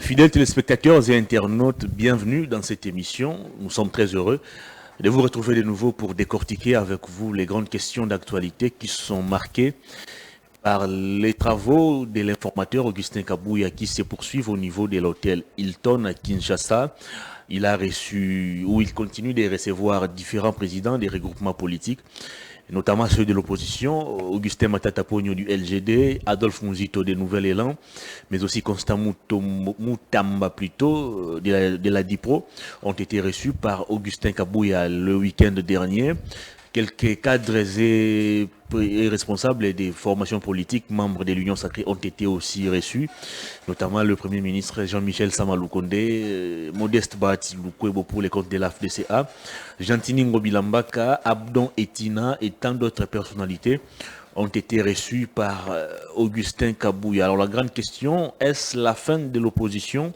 Fidèles téléspectateurs et internautes, bienvenue dans cette émission. Nous sommes très heureux de vous retrouver de nouveau pour décortiquer avec vous les grandes questions d'actualité qui sont marquées par les travaux de l'informateur Augustin Kabouya qui se poursuivent au niveau de l'hôtel Hilton à Kinshasa. Il a reçu, ou il continue de recevoir différents présidents des regroupements politiques, notamment ceux de l'opposition, Augustin Matata Pogno du LGD, Adolphe Mouzito de Nouvel Élan, mais aussi Constant Moutamba plutôt de la DIPRO, ont été reçus par Augustin Kabouya le week-end dernier. Quelques cadres et responsables des formations politiques, membres de l'Union Sacrée, ont été aussi reçus, notamment le Premier ministre Jean-Michel Samaloukonde, Modeste Bahati Lukwebo pour les comptes de la FDCA, Jantini Ngobilambaka, Abdon Etina et tant d'autres personnalités ont été reçus par Augustin Kabouya. Alors la grande question, est-ce la fin de l'opposition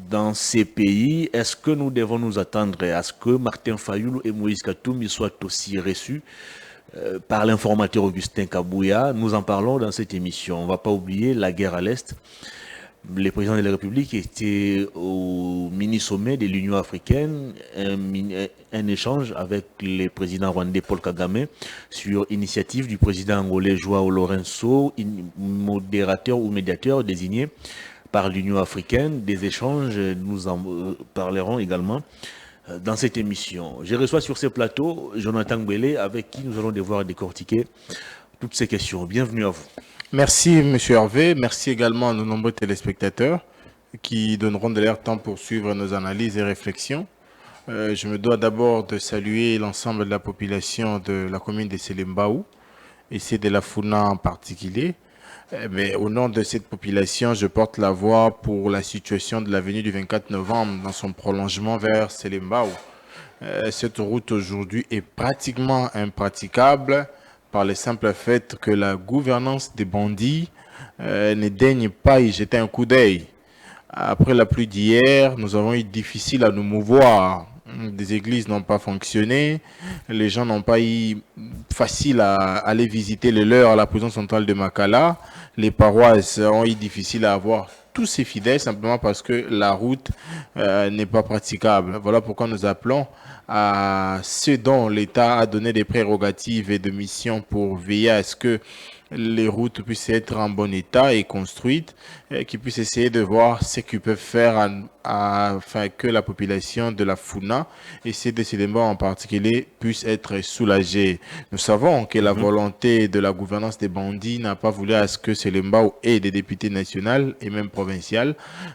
dans ces pays? Est-ce que nous devons nous attendre à ce que Martin Fayoulou et Moïse Katoumi soient aussi reçus par l'informateur Augustin Kabouya? Nous en parlons dans cette émission. On ne va pas oublier la guerre à l'Est. Le président de la République était au mini-sommet de l'Union africaine, un échange avec le président rwandais Paul Kagame sur initiative du président angolais Joao Lourenço, modérateur ou médiateur désigné par l'Union africaine. Des échanges, nous en parlerons également dans cette émission. Je reçois sur ce plateau Jonathan Mbele, avec qui nous allons devoir décortiquer toutes ces questions. Bienvenue à vous. Merci M. Hervé, merci également à nos nombreux téléspectateurs qui donneront de leur temps pour suivre nos analyses et réflexions. Je me dois d'abord de saluer l'ensemble de la population de la commune de Selembaou et c'est de la Funa en particulier. Mais au nom de cette population, je porte la voix pour la situation de l'avenue du 24 novembre dans son prolongement vers Selembaou. Cette route aujourd'hui est pratiquement impraticable par le simple fait que la gouvernance des bandits ne daigne pas y jeter un coup d'œil. Après la pluie d'hier, nous avons eu difficile à nous mouvoir. Des églises n'ont pas fonctionné, les gens n'ont pas eu facile à aller visiter les leurs à la prison centrale de Makala, les paroisses ont eu difficile à avoir tous ces fidèles simplement parce que la route n'est pas praticable. Voilà pourquoi nous appelons à ceux dont l'État a donné des prérogatives et de missions pour veiller à ce que les routes puissent être en bon état et construites, qu'ils puissent essayer de voir ce qu'ils peuvent faire afin que la population de la Funa et ces décidément en particulier puisse être soulagée. Nous savons que la volonté de la gouvernance des bandits n'a pas voulu à ce que Selembaou ait des députés nationaux et même provinciaux.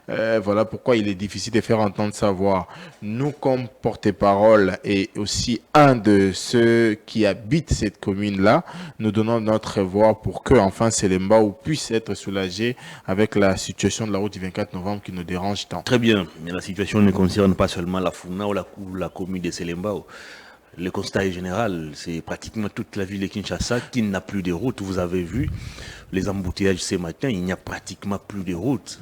Voilà pourquoi il est difficile de faire entendre sa voix. Nous, comme porte-parole et aussi un de ceux qui habitent cette commune-là, nous donnons notre voix pour que enfin Selembaou puisse être soulagé avec la situation de la route du 24 novembre qui nous dérange tant. Très bien, mais la situation ne concerne pas seulement la Funa ou la commune de Selembaou. Le constat est général, c'est pratiquement toute la ville de Kinshasa qui n'a plus de route. Vous avez vu les embouteillages ce matin, il n'y a pratiquement plus de route.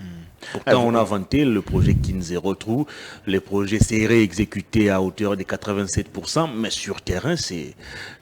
Pourtant, on a vanté le projet Kinze Retrouve, le projet serait exécuté à hauteur de 87%, mais sur terrain, c'est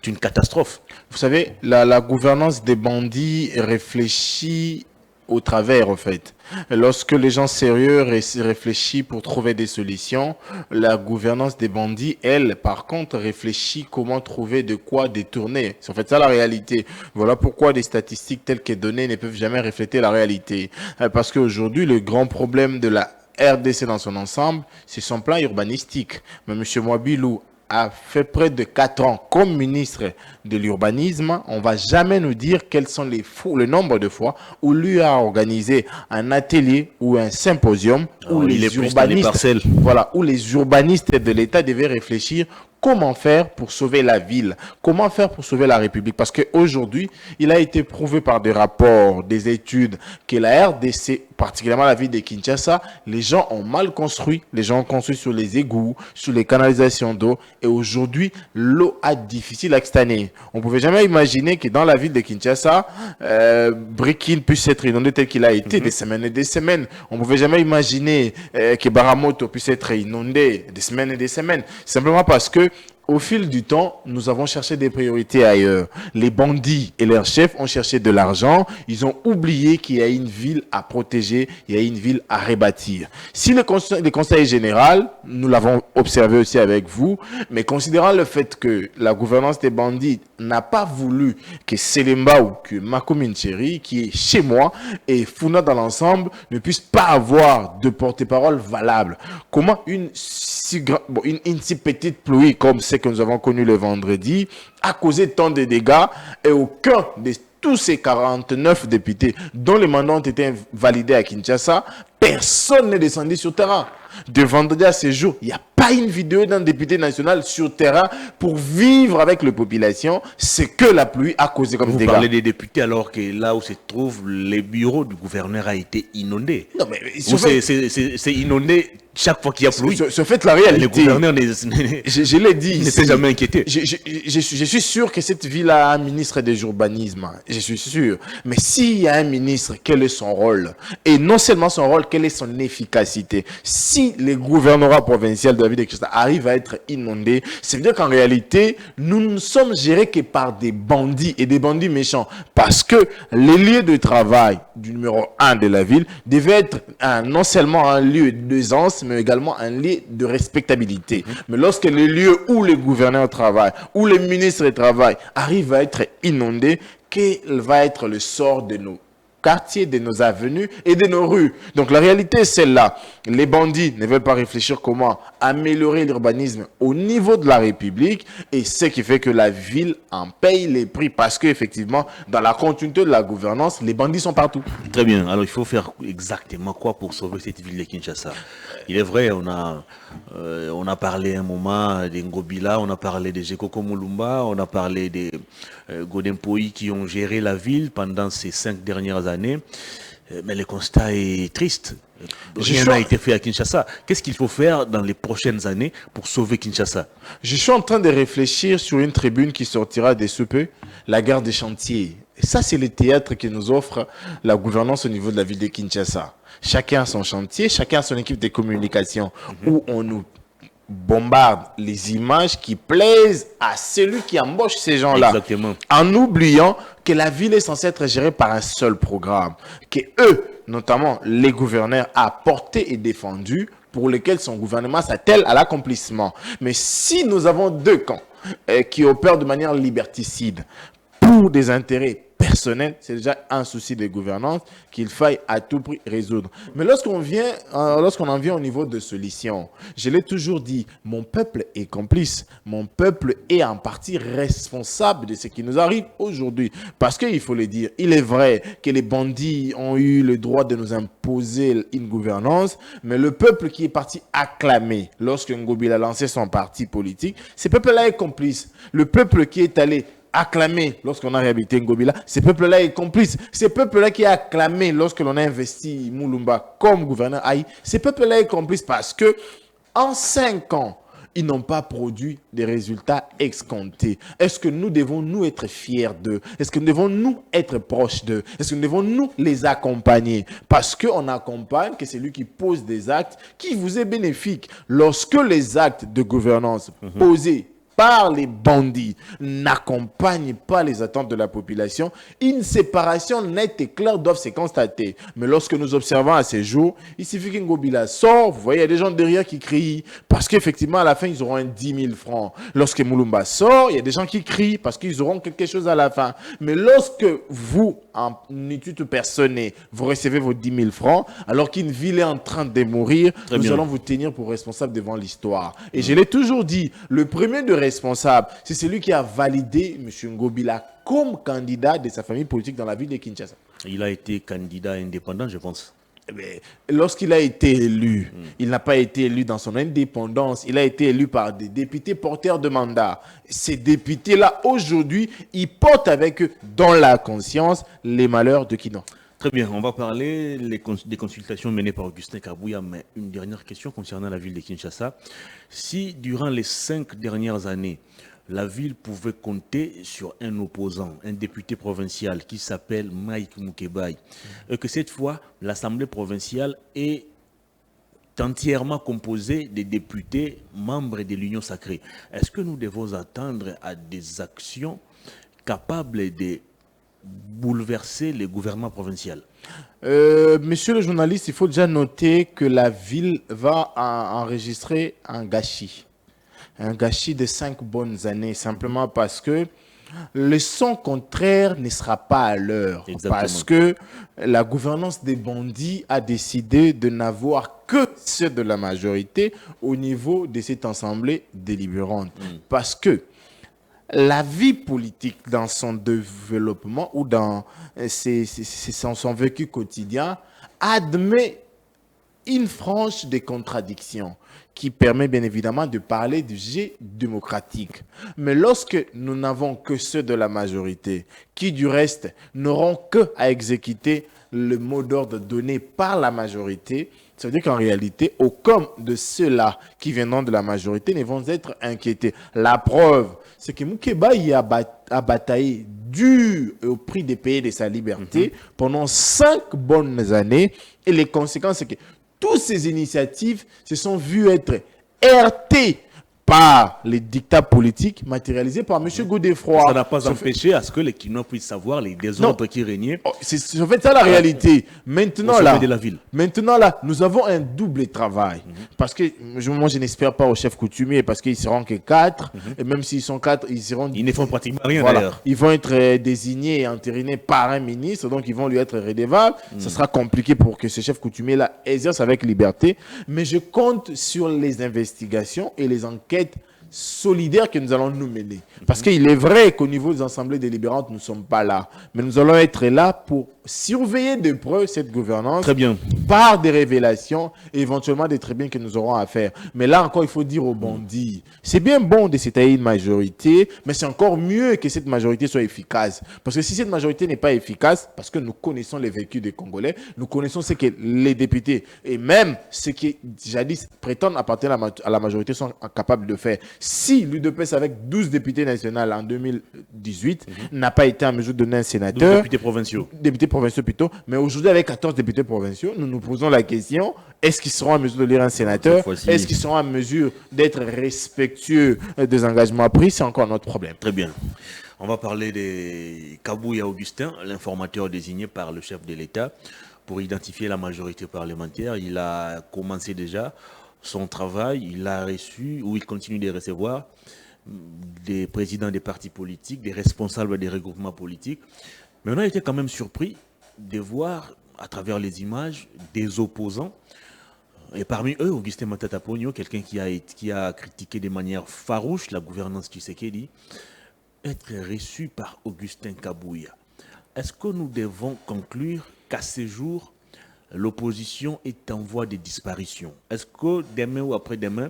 une catastrophe. Vous savez, la gouvernance des bandits réfléchit au travers, en fait. Lorsque les gens sérieux réfléchissent pour trouver des solutions, la gouvernance des bandits, elle, par contre, réfléchit comment trouver de quoi détourner. C'est en fait ça la réalité. Voilà pourquoi des statistiques telles que données ne peuvent jamais refléter la réalité. Parce qu'aujourd'hui, le grand problème de la RDC dans son ensemble, c'est son plan urbanistique. Mais M. Mwabilou a fait près de 4 ans comme ministre de l'urbanisme. On va jamais nous dire quels sont le nombre de fois où lui a organisé un atelier ou un symposium où les urbanistes, voilà, où les urbanistes de l'État devaient réfléchir comment faire pour sauver la ville, comment faire pour sauver la République. Parce qu'aujourd'hui, il a été prouvé par des rapports, des études, que la RDC, particulièrement la ville de Kinshasa, les gens ont mal construit, les gens ont construit sur les égouts, sur les canalisations d'eau, et aujourd'hui, l'eau a difficile à extaner. On ne pouvait jamais imaginer que dans la ville de Kinshasa, Brikin puisse être inondé tel qu'il a été des semaines et des semaines. On ne pouvait jamais imaginer que Baramoto puisse être inondé des semaines et des semaines, simplement parce que Au fil du temps, nous avons cherché des priorités ailleurs. Les bandits et leurs chefs ont cherché de l'argent. Ils ont oublié qu'il y a une ville à protéger, il y a une ville à rebâtir. Si le conseil général, nous l'avons observé aussi avec vous, mais considérant le fait que la gouvernance des bandits n'a pas voulu que Selemba ou que Makomincheri, qui est chez moi, et Funa dans l'ensemble, ne puissent pas avoir de porte-parole valable. Comment une si petite pluie comme celle que nous avons connue le vendredi a causé tant de dégâts et aucun de tous ces 49 députés dont les mandats ont été validés à Kinshasa, personne n'est descendu sur terrain. De vendredi à ce jour, il n'y a pas une vidéo d'un député national sur terrain pour vivre avec les populations. C'est que la pluie a causé comme dégâts. Vous parlez des députés alors que là où se trouve les bureaux du gouverneur a été inondé. Non, mais c'est inondé chaque fois qu'il y a pluie. Ce fait, la réalité. Le gouverneur je l'ai dit. Ne s'est jamais inquiété. Je suis sûr que cette ville a un ministre des urbanismes. Je suis sûr. Mais s'il y a un ministre, quel est son rôle? Et non seulement son rôle, quelle est son efficacité? Si les gouvernements provinciaux de la ville de Kinshasa arrivent à être inondés, ça veut dire qu'en réalité, nous ne sommes gérés que par des bandits et des bandits méchants. Parce que les lieux de travail du numéro 1 de la ville devaient être non seulement un lieu d'aisance, mais également un lieu de respectabilité. Mais lorsque les lieux où les gouverneurs travaillent, où les ministres travaillent, arrivent à être inondés, quel va être le sort de nos quartiers, de nos avenues et de nos rues? Donc la réalité est celle-là. Les bandits ne veulent pas réfléchir comment améliorer l'urbanisme au niveau de la République, et ce qui fait que la ville en paye les prix parce qu'effectivement, dans la continuité de la gouvernance, les bandits sont partout. Très bien. Alors il faut faire exactement quoi pour sauver cette ville de Kinshasa? Il est vrai, on a parlé un moment des Ngobila, on a parlé des Jekoko Mulumba, on a parlé des Godempoï qui ont géré la ville pendant ces 5 dernières années. Mais le constat est triste. Rien n'a été fait à Kinshasa. Qu'est-ce qu'il faut faire dans les prochaines années pour sauver Kinshasa? Je suis en train de réfléchir sur une tribune qui sortira des CP, la gare des chantiers. Et ça, c'est le théâtre que nous offre la gouvernance au niveau de la ville de Kinshasa. Chacun a son chantier, chacun a son équipe de communication, où on nous bombarde les images qui plaisent à celui qui embauche ces gens-là. Exactement. En oubliant que la ville est censée être gérée par un seul programme, que eux, notamment les gouverneurs, a porté et défendu, pour lesquels son gouvernement s'attelle à l'accomplissement. Mais si nous avons deux camps qui opèrent de manière liberticide pour des intérêts personnels, c'est déjà un souci de gouvernance qu'il faille à tout prix résoudre. Mais lorsqu'on en vient au niveau de solution, je l'ai toujours dit, mon peuple est complice, mon peuple est en partie responsable de ce qui nous arrive aujourd'hui. Parce qu'il faut le dire, il est vrai que les bandits ont eu le droit de nous imposer une gouvernance, mais le peuple qui est parti acclamer lorsque Ngobila a lancé son parti politique, ce peuple-là est complice. Le peuple qui est allé acclamé lorsqu'on a réhabilité Ngobila, ce peuple-là est complice. Ce peuple-là qui est acclamé lorsque l'on a investi Mulumba comme gouverneur Aïe, ce peuple-là est complice parce que en 5 ans, ils n'ont pas produit des résultats escomptés. Est-ce que nous devons nous être fiers d'eux? Est-ce que nous devons nous être proches d'eux? Est-ce que nous devons nous les accompagner? Parce qu'on accompagne que c'est lui qui pose des actes qui vous est bénéfique. Lorsque les actes de gouvernance posés par les bandits n'accompagnent pas les attentes de la population, une séparation nette et claire doit se constater. Mais lorsque nous observons à ces jours, il suffit qu'Ngobila sort, vous voyez, il y a des gens derrière qui crient, parce qu'effectivement, à la fin, ils auront un 10 000 francs. Lorsque Mulumba sort, il y a des gens qui crient, parce qu'ils auront quelque chose à la fin. Mais lorsque vous, en étude personnelle, vous recevez vos 10 000 francs, alors qu'une ville est en train de mourir, nous allons vous tenir pour responsable devant l'histoire. Et je l'ai toujours dit, le premier de responsable, c'est celui qui a validé M. Ngobila comme candidat de sa famille politique dans la ville de Kinshasa. Il a été candidat indépendant, je pense. Lorsqu'il a été élu, il n'a pas été élu dans son indépendance, il a été élu par des députés porteurs de mandat. Ces députés-là, aujourd'hui, ils portent avec eux, dans la conscience, les malheurs de Kino. Très bien, on va parler des consultations menées par Augustin Kabouya, mais une dernière question concernant la ville de Kinshasa. Si durant les 5 dernières années, la ville pouvait compter sur un opposant, un député provincial qui s'appelle Mike Moukebaï, et que cette fois, l'Assemblée provinciale est entièrement composé des députés membres de l'Union sacrée. Est-ce que nous devons attendre à des actions capables de bouleverser le gouvernement provincial? Monsieur le journaliste, il faut déjà noter que la ville va enregistrer un gâchis de 5 bonnes années, simplement parce que le son contraire ne sera pas à l'heure. Parce que la gouvernance des bandits a décidé de n'avoir que ceux de la majorité au niveau de cette assemblée délibérante. Parce que la vie politique dans son développement ou dans son vécu quotidien admet une frange de contradiction qui permet bien évidemment de parler du jeu démocratique. Mais lorsque nous n'avons que ceux de la majorité, qui du reste n'auront que à exécuter le mot d'ordre donné par la majorité, ça veut dire qu'en réalité, aucun de ceux-là qui viendront de la majorité ne vont être inquiétés. La preuve, c'est que Moukeba a bataillé dur au prix des pays de sa liberté pendant 5 bonnes années. Et les conséquences, c'est que toutes ces initiatives se sont vues être heurtées par les dictats politiques matérialisés par M. Godefroy. Ça n'a pas empêché à ce que les Kinois puissent savoir les désordres qui régnaient. C'est en fait ça la réalité. Maintenant là, nous avons un double travail. Parce que moi, je n'espère pas aux chefs coutumiers parce qu'ils seront que 4. Et même s'ils sont 4, ils ne font pratiquement rien d'ailleurs. Ils vont être désignés et entérinés par un ministre, donc ils vont lui être redevables. Ça sera compliqué pour que ces chefs coutumiers-là exercent avec liberté. Mais je compte sur les investigations et les enquêtes solidaire que nous allons nous mener. Parce qu'il est vrai qu'au niveau des assemblées délibérantes, nous ne sommes pas là. Mais nous allons être là pour surveiller de près cette gouvernance. Très bien. Par des révélations et éventuellement des tribunaux que nous aurons à faire. Mais là encore, il faut dire aux bandits, c'est bien bon de s'étayer une majorité, mais c'est encore mieux que cette majorité soit efficace. Parce que si cette majorité n'est pas efficace, parce que nous connaissons les vécus des Congolais, nous connaissons ce que les députés et même ceux qui jadis prétendent appartenir à la majorité sont capables de faire. Si l'UDPS avec 12 députés nationaux en 2018 n'a pas été en mesure de donner un sénateur, 12 députés provinciaux. Députés provinciaux plutôt, mais aujourd'hui avec 14 députés provinciaux, nous nous posons la question, est-ce qu'ils seront en mesure de lire un sénateur? Est-ce qu'ils seront en mesure d'être respectueux des engagements pris? C'est encore notre problème. Très bien. On va parler de Kabouya Augustin, l'informateur désigné par le chef de l'État pour identifier la majorité parlementaire. Il a commencé déjà son travail, il a reçu, ou il continue de recevoir, des présidents des partis politiques, des responsables des regroupements politiques. Mais on a été quand même surpris de voir, à travers les images, des opposants. Et parmi eux, Augustin Matata Ponyo, quelqu'un qui a critiqué de manière farouche la gouvernance Tshisekedi, être reçu par Augustin Kabouya. Est-ce que nous devons conclure qu'à ce jour, l'opposition est en voie de disparition? Est-ce que demain ou après-demain,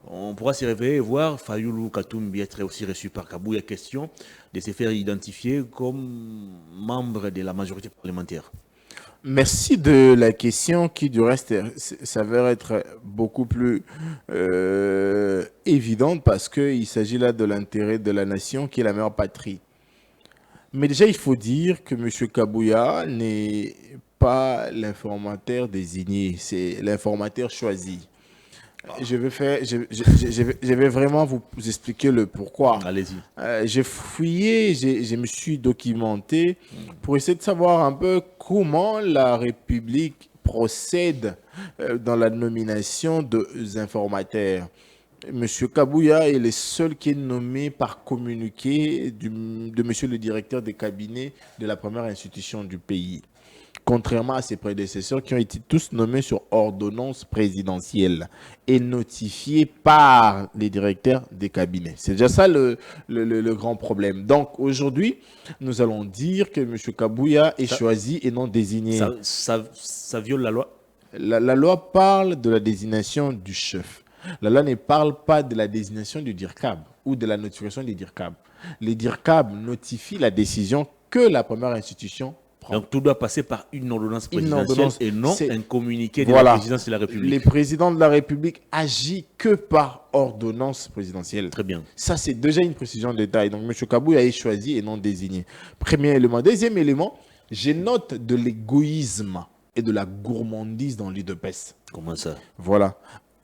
on pourra se réveiller et voir Fayoulou Katumbi être aussi reçu par Kabouya? Question de se faire identifier comme membre de la majorité parlementaire. Merci de la question qui, du reste, s'avère être beaucoup plus évidente parce qu'il s'agit là de l'intérêt de la nation qui est la meilleure patrie. Mais déjà, il faut dire que M. Kabouya n'est pas l'informateur désigné, c'est l'informateur choisi. Je vais vraiment vous expliquer le pourquoi. Allez-y. J'ai fouillé, je me suis documenté pour essayer de savoir un peu comment la République procède dans la nomination des informateurs. Monsieur Kabouya est le seul qui est nommé par communiqué de monsieur le directeur de cabinet de la première institution du pays. Contrairement à ses prédécesseurs qui ont été tous nommés sur ordonnance présidentielle et notifiés par les directeurs des cabinets. C'est déjà ça le grand problème. Donc aujourd'hui, nous allons dire que M. Kabouya est choisi et non désigné. Ça viole la loi? La loi parle de la désignation du chef. La loi ne parle pas de la désignation du DIRCAB ou de la notification du DIRCAB. Les DIRCAB notifient la décision que la première institution prend. Donc tout doit passer par une ordonnance présidentielle et non un communiqué de la présidence de la République. Les présidents de la République agissent que par ordonnance présidentielle. Très bien. Ça, c'est déjà une précision de taille. Donc M. Kabouya est choisi et non désigné. Premier élément. Deuxième élément, je note de l'égoïsme et de la gourmandise dans l'UDPS. Comment ça? Voilà.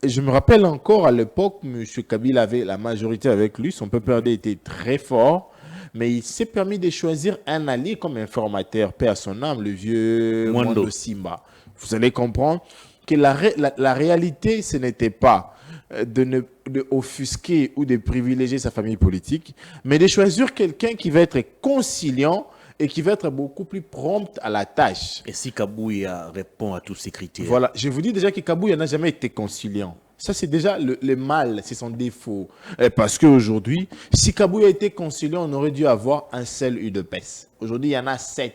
Et je me rappelle encore à l'époque, M. Kabila avait la majorité avec lui, son peuple était très fort, mais il s'est permis de choisir un allié comme informateur, paix à son âme, le vieux Mwando Simba. Vous allez comprendre que la réalité, ce n'était pas de offusquer ou de privilégier sa famille politique, mais de choisir quelqu'un qui va être conciliant et qui va être beaucoup plus prompt à la tâche. Et si Kabouya répond à tous ces critères? Voilà, je vous dis déjà que Kabouya n'a jamais été conciliant. Ça, c'est déjà le mal, c'est son défaut. Parce qu'aujourd'hui, si Kabouya était conciliant, on aurait dû avoir un seul UDPS. Aujourd'hui, il y en a 7.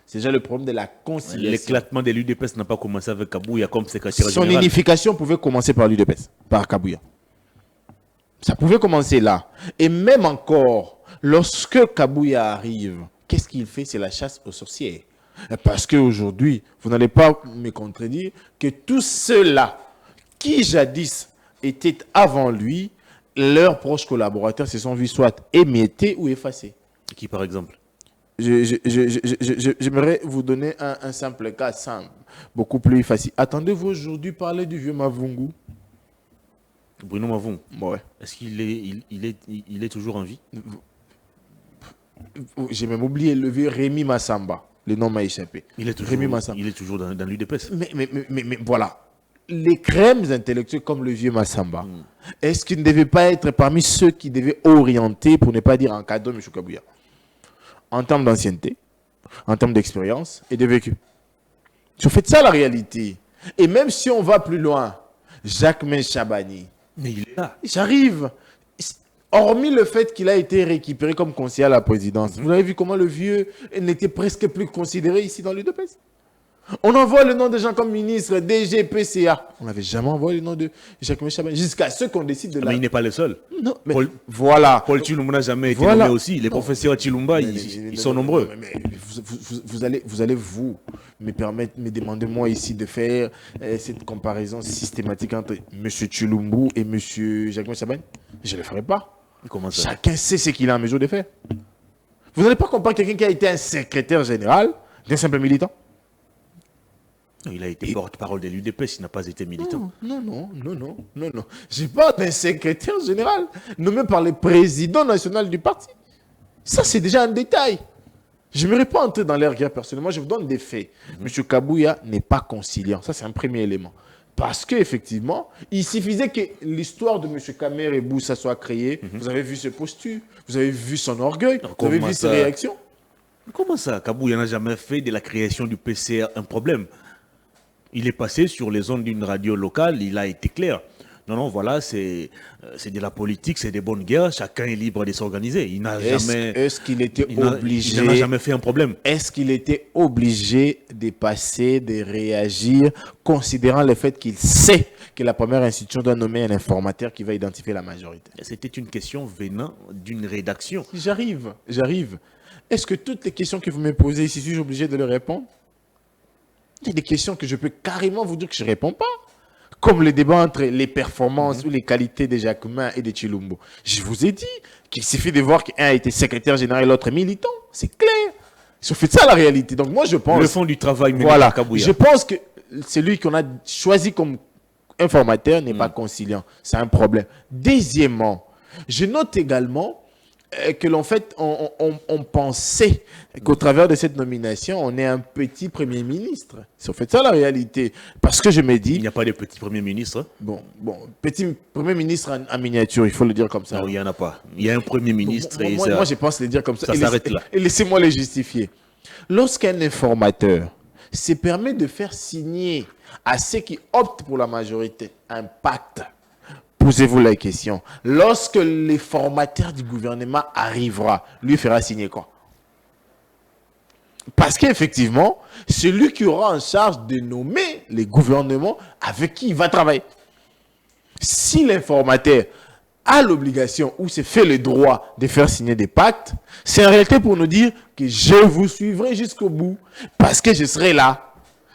C'est déjà le problème de la conciliation. L'éclatement de l'UDPS n'a pas commencé avec Kabouya comme secrétaire Son général. unification pouvait commencer par l'UDPS, par Kabouya. Ça pouvait commencer là. Et même encore, lorsque Kabouya arrive, qu'est-ce qu'il fait? C'est la chasse aux sorcières. Parce qu'aujourd'hui, vous n'allez pas me contredire que tous ceux-là qui jadis étaient avant lui, leurs proches collaborateurs se sont vus soit émiettés ou effacés. Qui par exemple? J'aimerais vous donner un simple cas simple, beaucoup plus facile. Attendez-vous aujourd'hui parler du vieux Mavungu? Bruno Mavung. Ouais. Est-ce qu'il est toujours en vie? J'ai même oublié le vieux Rémi Massamba. Le nom m'a échappé. Il est toujours dans l'UDPS. Mais voilà. Les crèmes intellectuelles comme le vieux Massamba, est-ce qu'il ne devait pas être parmi ceux qui devaient orienter, pour ne pas dire encadrer M. Kabouya, en termes d'ancienneté, en termes d'expérience et de vécu? Je fais ça la réalité. Et même si on va plus loin, Jacquemain Chabani. Mais il est là. J'arrive. Hormis le fait qu'il a été récupéré comme conseiller à la présidence, vous avez vu comment le vieux n'était presque plus considéré ici dans l'UDPS? On envoie le nom de gens comme ministre, DG, PCA. On n'avait jamais envoyé le nom de Jacquemain Chabani. Jusqu'à ce qu'on décide de Mais il n'est pas le seul. Non, mais voilà. Paul Chilumba n'a jamais été nommé aussi. Les professeurs Chilumba, ils sont nombreux. Mais vous allez me permettre, me demander moi ici de faire cette comparaison systématique entre M. Chilumbu et M. Jacquemain Chabani? Je ne le ferai pas. Comment ça? Chacun sait ce qu'il est en mesure de faire. Vous n'allez pas comparer quelqu'un qui a été un secrétaire général d'un simple militant? Il a été porte-parole de l'UDPS, il n'a pas été militant. Non. Je parle d'un secrétaire général nommé par le président national du parti. Ça, c'est déjà un détail. Je ne pas entrer dans l'air guerre personnellement, je vous donne des faits. M. Kabouya n'est pas conciliant. Ça, c'est un premier élément. Parce qu'effectivement, il suffisait que l'histoire de M. Kamer et Boussa soit créée. Vous avez vu ses postures, vous avez vu son orgueil, vous avez vu ses réactions. Comment ça? Kabouya n'a jamais fait de la création du PCR un problème. Il est passé sur les ondes d'une radio locale, il a été clair. Non, voilà, c'est de la politique, c'est des bonnes guerres, chacun est libre de s'organiser. Il n'a jamais... Est-ce qu'il était obligé... Il n'a jamais fait un problème. Est-ce qu'il était obligé de passer, de réagir, considérant le fait qu'il sait que la première institution doit nommer un informateur qui va identifier la majorité? C'était une question venant d'une rédaction. J'arrive. Est-ce que toutes les questions que vous me posez ici, suis-je obligé de les répondre? Il y a des questions que je peux carrément vous dire que je ne réponds pas. Comme le débat entre les performances ou les qualités de Jacquemain et de Chilumbu. Je vous ai dit qu'il suffit de voir qu'un a été secrétaire général et l'autre militant. C'est clair. Je fais ça la réalité. Donc moi je pense... Le fond du travail, voilà. Je pense que celui qu'on a choisi comme informateur n'est pas conciliant. C'est un problème. Deuxièmement, je note également que l'en fait, on pensait qu'au travers de cette nomination, on est un petit Premier ministre. C'est en fait ça la réalité. Parce que je me dis... Il n'y a pas de petit Premier ministre. Bon, petit Premier ministre en miniature, il faut le dire comme ça. Non, il n'y en a pas. Il y a un Premier ministre et moi, je pense le dire comme ça. Ça s'arrête là. Et laissez-moi le justifier. Lorsqu'un informateur se permet de faire signer à ceux qui optent pour la majorité un pacte, posez-vous la question. Lorsque le formateur du gouvernement arrivera, lui fera signer quoi? Parce qu'effectivement, c'est lui qui aura en charge de nommer les gouvernements avec qui il va travailler. Si l'informateur a l'obligation ou se fait le droit de faire signer des pactes, c'est en réalité pour nous dire que je vous suivrai jusqu'au bout parce que je serai là.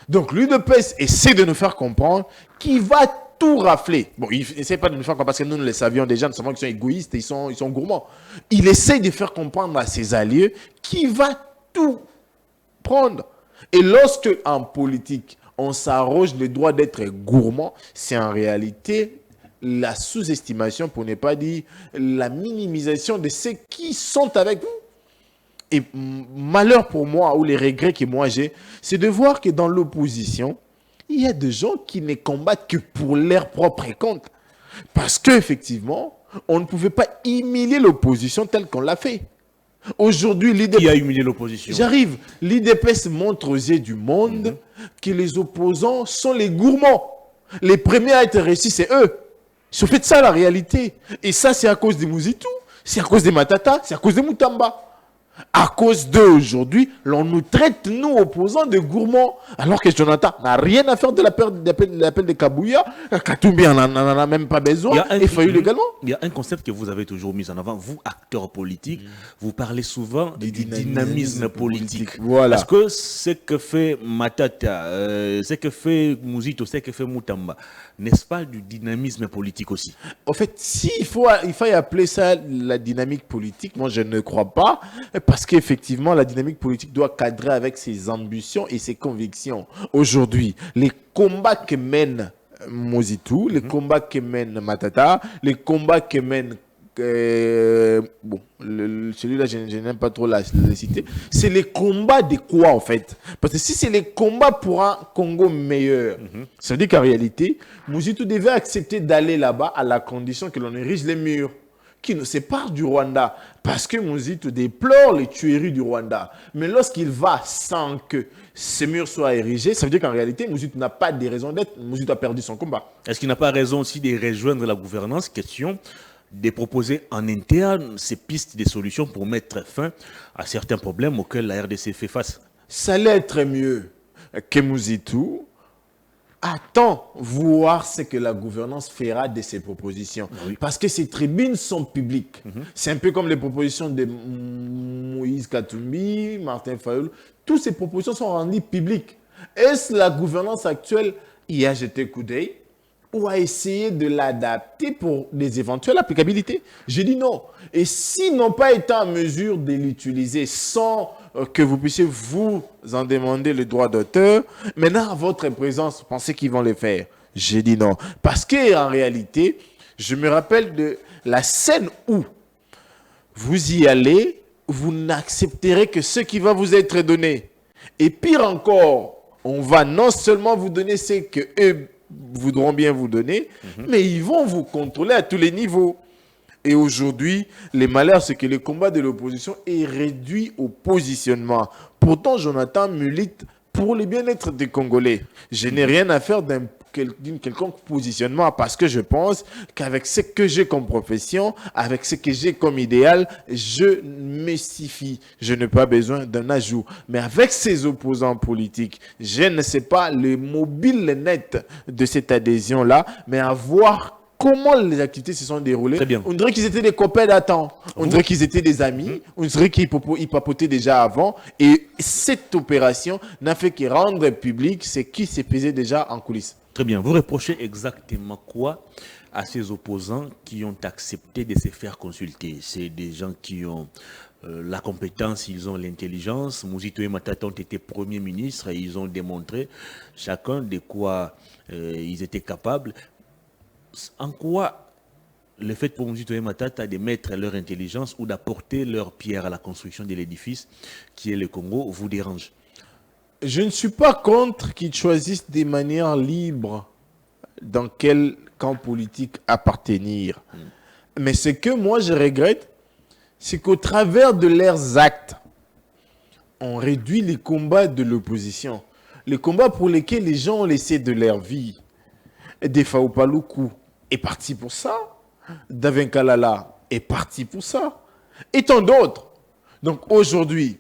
Donc l'UDPS essaie de nous faire comprendre qu'il va tout rafler. Bon, il n'essaie pas de nous faire comprendre parce que nous le savions déjà, nous savons qu'ils sont égoïstes, ils sont gourmands. Il essaie de faire comprendre à ses alliés qu'il va tout prendre. Et lorsque, en politique, on s'arroge le droit d'être gourmand, c'est en réalité la sous-estimation, pour ne pas dire la minimisation de ceux qui sont avec nous. Et malheur pour moi, ou les regrets que moi j'ai, c'est de voir que dans l'opposition, il y a des gens qui ne combattent que pour leur propre compte. Parce qu'effectivement, on ne pouvait pas humilier l'opposition telle qu'on l'a fait. Aujourd'hui, l'IDPS... Qui a humilié l'opposition? J'arrive. L'IDPS montre aux yeux du monde que les opposants sont les gourmands. Les premiers à être réussis, c'est eux. C'est fait ça la réalité. Et ça, c'est à cause des Mouzitou, c'est à cause des Matata, c'est à cause des Moutamba. À cause d'eux aujourd'hui, l'on nous traite, nous, opposants, de gourmands. Alors que Jonathan n'a rien à faire de l'appel de Kabouya. Katumbi n'en a même pas besoin. Et Fayoul également. Il y a un concept que vous avez toujours mis en avant. Vous, acteurs politiques, vous parlez souvent du dynamisme politique. Voilà. Parce que ce que fait Matata, ce que fait Mouzito, ce que fait Moutamba, n'est-ce pas du dynamisme politique aussi? En fait, il faut appeler ça la dynamique politique, moi je ne crois pas. Parce qu'effectivement, la dynamique politique doit cadrer avec ses ambitions et ses convictions. Aujourd'hui, les combats que mène Mozitou, les combats que mène Matata, les combats que mène... celui-là, je n'aime pas trop la citer. C'est les combats de quoi, en fait? Parce que si c'est les combats pour un Congo meilleur, ça veut dire qu'en réalité, Mozitou devait accepter d'aller là-bas à la condition que l'on érige les murs qui nous séparent du Rwanda, parce que Mozitou déplore les tueries du Rwanda. Mais lorsqu'il va sans que ces murs soient érigés, ça veut dire qu'en réalité, Mozitou n'a pas de raison d'être. Mozitou a perdu son combat. Est-ce qu'il n'a pas raison aussi de rejoindre la gouvernance? Question de proposer en interne ces pistes de solutions pour mettre fin à certains problèmes auxquels la RDC fait face. Ça allait être mieux que Mozitou attend voir ce que la gouvernance fera de ces propositions. Oui. Parce que ces tribunes sont publiques. C'est un peu comme les propositions de Moïse Katumbi, Martin Fayoul. Toutes ces propositions sont rendues publiques. Est-ce la gouvernance actuelle y a jeté coup d'œil ou a essayé de l'adapter pour des éventuelles applicabilités? Je dis non. Et s'ils n'ont pas été en mesure de l'utiliser sans que vous puissiez vous en demander le droit d'auteur, maintenant, à votre présence, vous pensez qu'ils vont le faire? Je dis non. Parce qu'en réalité, je me rappelle de la scène où vous y allez, vous n'accepterez que ce qui va vous être donné. Et pire encore, on va non seulement vous donner ce que eux voudront bien vous donner, mais ils vont vous contrôler à tous les niveaux. Et aujourd'hui, les malheurs, c'est que le combat de l'opposition est réduit au positionnement. Pourtant, Jonathan milite pour le bien-être des Congolais. Je n'ai rien à faire d'un quelconque positionnement parce que je pense qu'avec ce que j'ai comme profession, avec ce que j'ai comme idéal, je me suffis. Je n'ai pas besoin d'un ajout. Mais avec ces opposants politiques, je ne sais pas le mobile net de cette adhésion-là, mais à voir comment les activités se sont déroulées. Très bien. On dirait qu'ils étaient des copains d'attente. On dirait qu'ils étaient des amis. On dirait qu'ils papotaient déjà avant. Et cette opération n'a fait que rendre public ce qui se faisait déjà en coulisses. Très bien. Vous reprochez exactement quoi à ces opposants qui ont accepté de se faire consulter? C'est des gens qui ont la compétence, ils ont l'intelligence. Mouzito et Matata ont été premiers ministres et ils ont démontré chacun de quoi ils étaient capables. En quoi le fait pour Mouzito et Matata de mettre leur intelligence ou d'apporter leur pierre à la construction de l'édifice qui est le Congo vous dérange? Je ne suis pas contre qu'ils choisissent des manières libres dans quel camp politique appartenir. Mais ce que moi je regrette, c'est qu'au travers de leurs actes, on réduit les combats de l'opposition. Les combats pour lesquels les gens ont laissé de leur vie. Defaou Paloukou est parti pour ça. Davin Kalala est parti pour ça. Et tant d'autres. Donc aujourd'hui,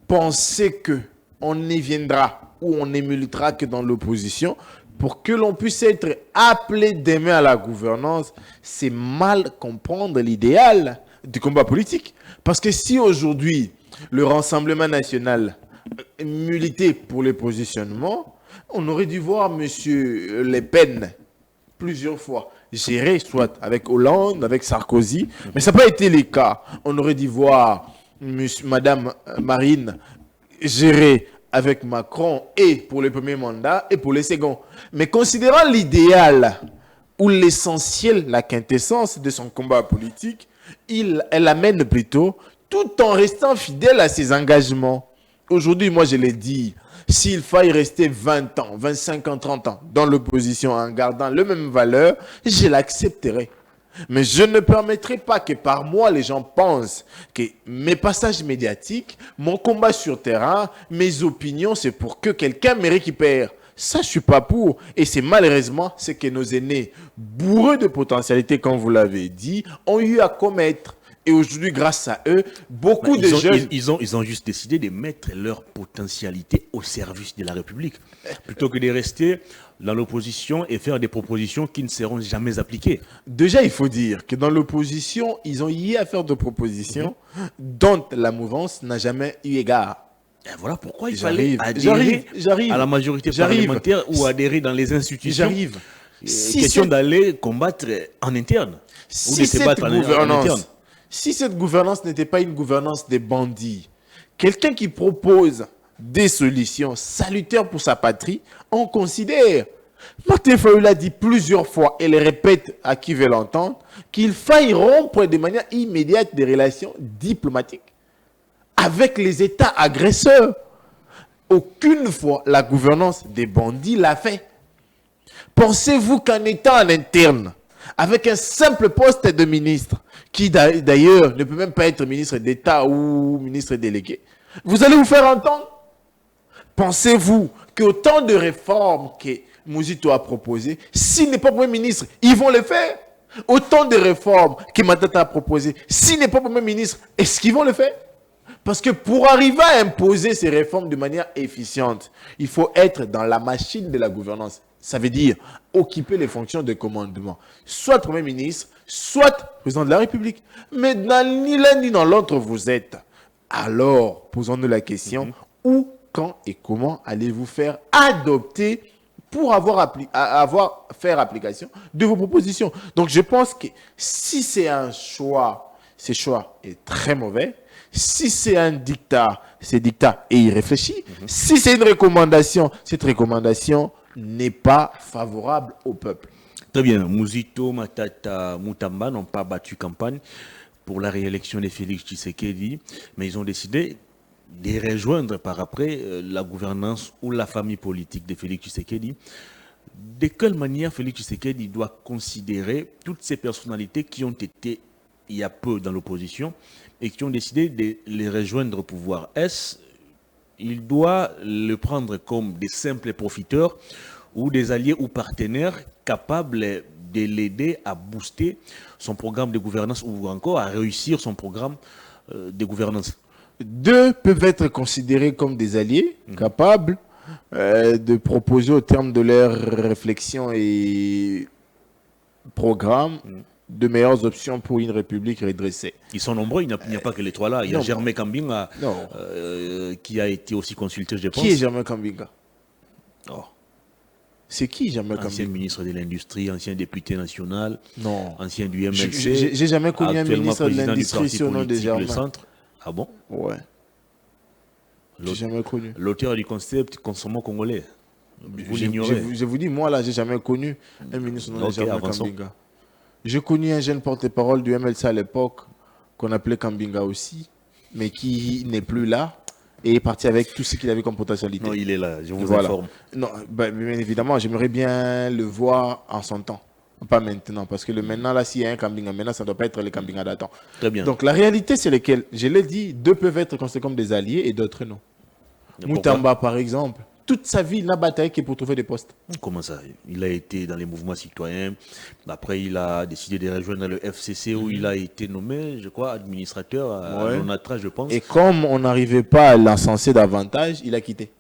penser qu'on ne viendra ou on ne militera que dans l'opposition pour que l'on puisse être appelé demain à la gouvernance, c'est mal comprendre l'idéal du combat politique. Parce que si aujourd'hui, le Rassemblement national militait pour les positionnements, on aurait dû voir M. Le Pen plusieurs fois gérer, soit avec Hollande, avec Sarkozy, mais ça n'a pas été le cas. On aurait dû voir Mme Marine gérer avec Macron et pour le premier mandat et pour le second. Mais considérant l'idéal ou l'essentiel, la quintessence de son combat politique, elle amène plutôt tout en restant fidèle à ses engagements. Aujourd'hui, moi je l'ai dit, s'il faille rester 20 ans, 25 ans, 30 ans dans l'opposition en gardant les mêmes valeurs, je l'accepterai. Mais je ne permettrai pas que par moi, les gens pensent que mes passages médiatiques, mon combat sur terrain, mes opinions, c'est pour que quelqu'un me récupère. Ça, je ne suis pas pour. Et c'est malheureusement ce que nos aînés, bourreux de potentialités, comme vous l'avez dit, ont eu à commettre. Et aujourd'hui, grâce à eux, beaucoup de jeunes... Ils ont juste décidé de mettre leur potentialité au service de la République, plutôt que de rester dans l'opposition et faire des propositions qui ne seront jamais appliquées. Déjà, il faut dire que dans l'opposition, ils ont eu à faire de propositions dont la mouvance n'a jamais eu égard. Et voilà pourquoi il fallait adhérer à la majorité parlementaire ou adhérer dans les institutions. J'arrive. Question d'aller combattre en interne. Ou de se battre en interne. Si cette gouvernance n'était pas une gouvernance des bandits, quelqu'un qui propose des solutions salutaires pour sa patrie, on considère. Martin Fayulu l'a dit plusieurs fois et le répète à qui veut l'entendre, qu'il faille rompre de manière immédiate des relations diplomatiques avec les États agresseurs. Aucune fois la gouvernance des bandits l'a fait. Pensez-vous qu'en étant en interne, avec un simple poste de ministre, qui d'ailleurs ne peut même pas être ministre d'État ou ministre délégué, vous allez vous faire entendre? Pensez-vous qu'autant de réformes que Mouzito a proposées, s'il n'est pas Premier ministre, ils vont les faire? Autant de réformes que Matata a proposées, s'il n'est pas Premier ministre, est-ce qu'ils vont le faire? Parce que pour arriver à imposer ces réformes de manière efficiente, il faut être dans la machine de la gouvernance. Ça veut dire occuper les fonctions de commandement. Soit Premier ministre, soit Président de la République. Mais ni l'un ni dans l'autre vous êtes. Alors, posons-nous la question, où, quand et comment allez-vous faire adopter pour faire application de vos propositions? Donc, je pense que si c'est un choix, ce choix est très mauvais. Si c'est un dictat, ce dictat est irréfléchi. Si c'est une recommandation, cette recommandation n'est pas favorable au peuple. Très bien. Mouzito, Matata, Moutamba n'ont pas battu campagne pour la réélection de Félix Tshisekedi, mais ils ont décidé de rejoindre par après la gouvernance ou la famille politique de Félix Tshisekedi. De quelle manière Félix Tshisekedi doit considérer toutes ces personnalités qui ont été il y a peu dans l'opposition et qui ont décidé de les rejoindre au pouvoir? Est-ce il doit le prendre comme des simples profiteurs ou des alliés ou partenaires capables de l'aider à booster son programme de gouvernance ou encore à réussir son programme de gouvernance? Deux peuvent être considérés comme des alliés capables de proposer au terme de leurs réflexions et programmes de meilleures options pour une république redressée. Ils sont nombreux, il n'y a pas que les trois là. Il y a Germain Kambinga qui a été aussi consulté, je pense. Qui est Germain Kambinga? Oh. C'est qui Germain Kambinga? Ancien ministre de l'Industrie, ancien député national, non. Ancien du MLC. J'ai jamais connu un ministre de l'Industrie sur le nom de Germain. Centre. Ah bon? Ouais. J'ai jamais connu. L'auteur du concept consommant congolais. Vous l'ignorez. Je vous dis, moi là, j'ai jamais connu un ministre de nom de Germain Kambinga. J'ai connu un jeune porte-parole du MLC à l'époque, qu'on appelait Kambinga aussi, mais qui n'est plus là, et est parti avec tout ce qu'il avait comme potentialité. Non, il est là, je vous informe. Non, bien évidemment, j'aimerais bien le voir en son temps. Pas maintenant, parce que maintenant, là, s'il y a un Kambinga, maintenant, ça ne doit pas être le Kambinga d'antan. Très bien. Donc, la réalité, c'est lesquels, je l'ai dit, deux peuvent être considérés comme des alliés et d'autres non. Moutamba, par exemple, toute sa vie, il n'a bataillé que pour trouver des postes. Comment ça? Il a été dans les mouvements citoyens. Après, il a décidé de rejoindre le FCC où il a été nommé, je crois, administrateur à l'ONATRA, je pense. Et comme on n'arrivait pas à l'encenser davantage, il a quitté.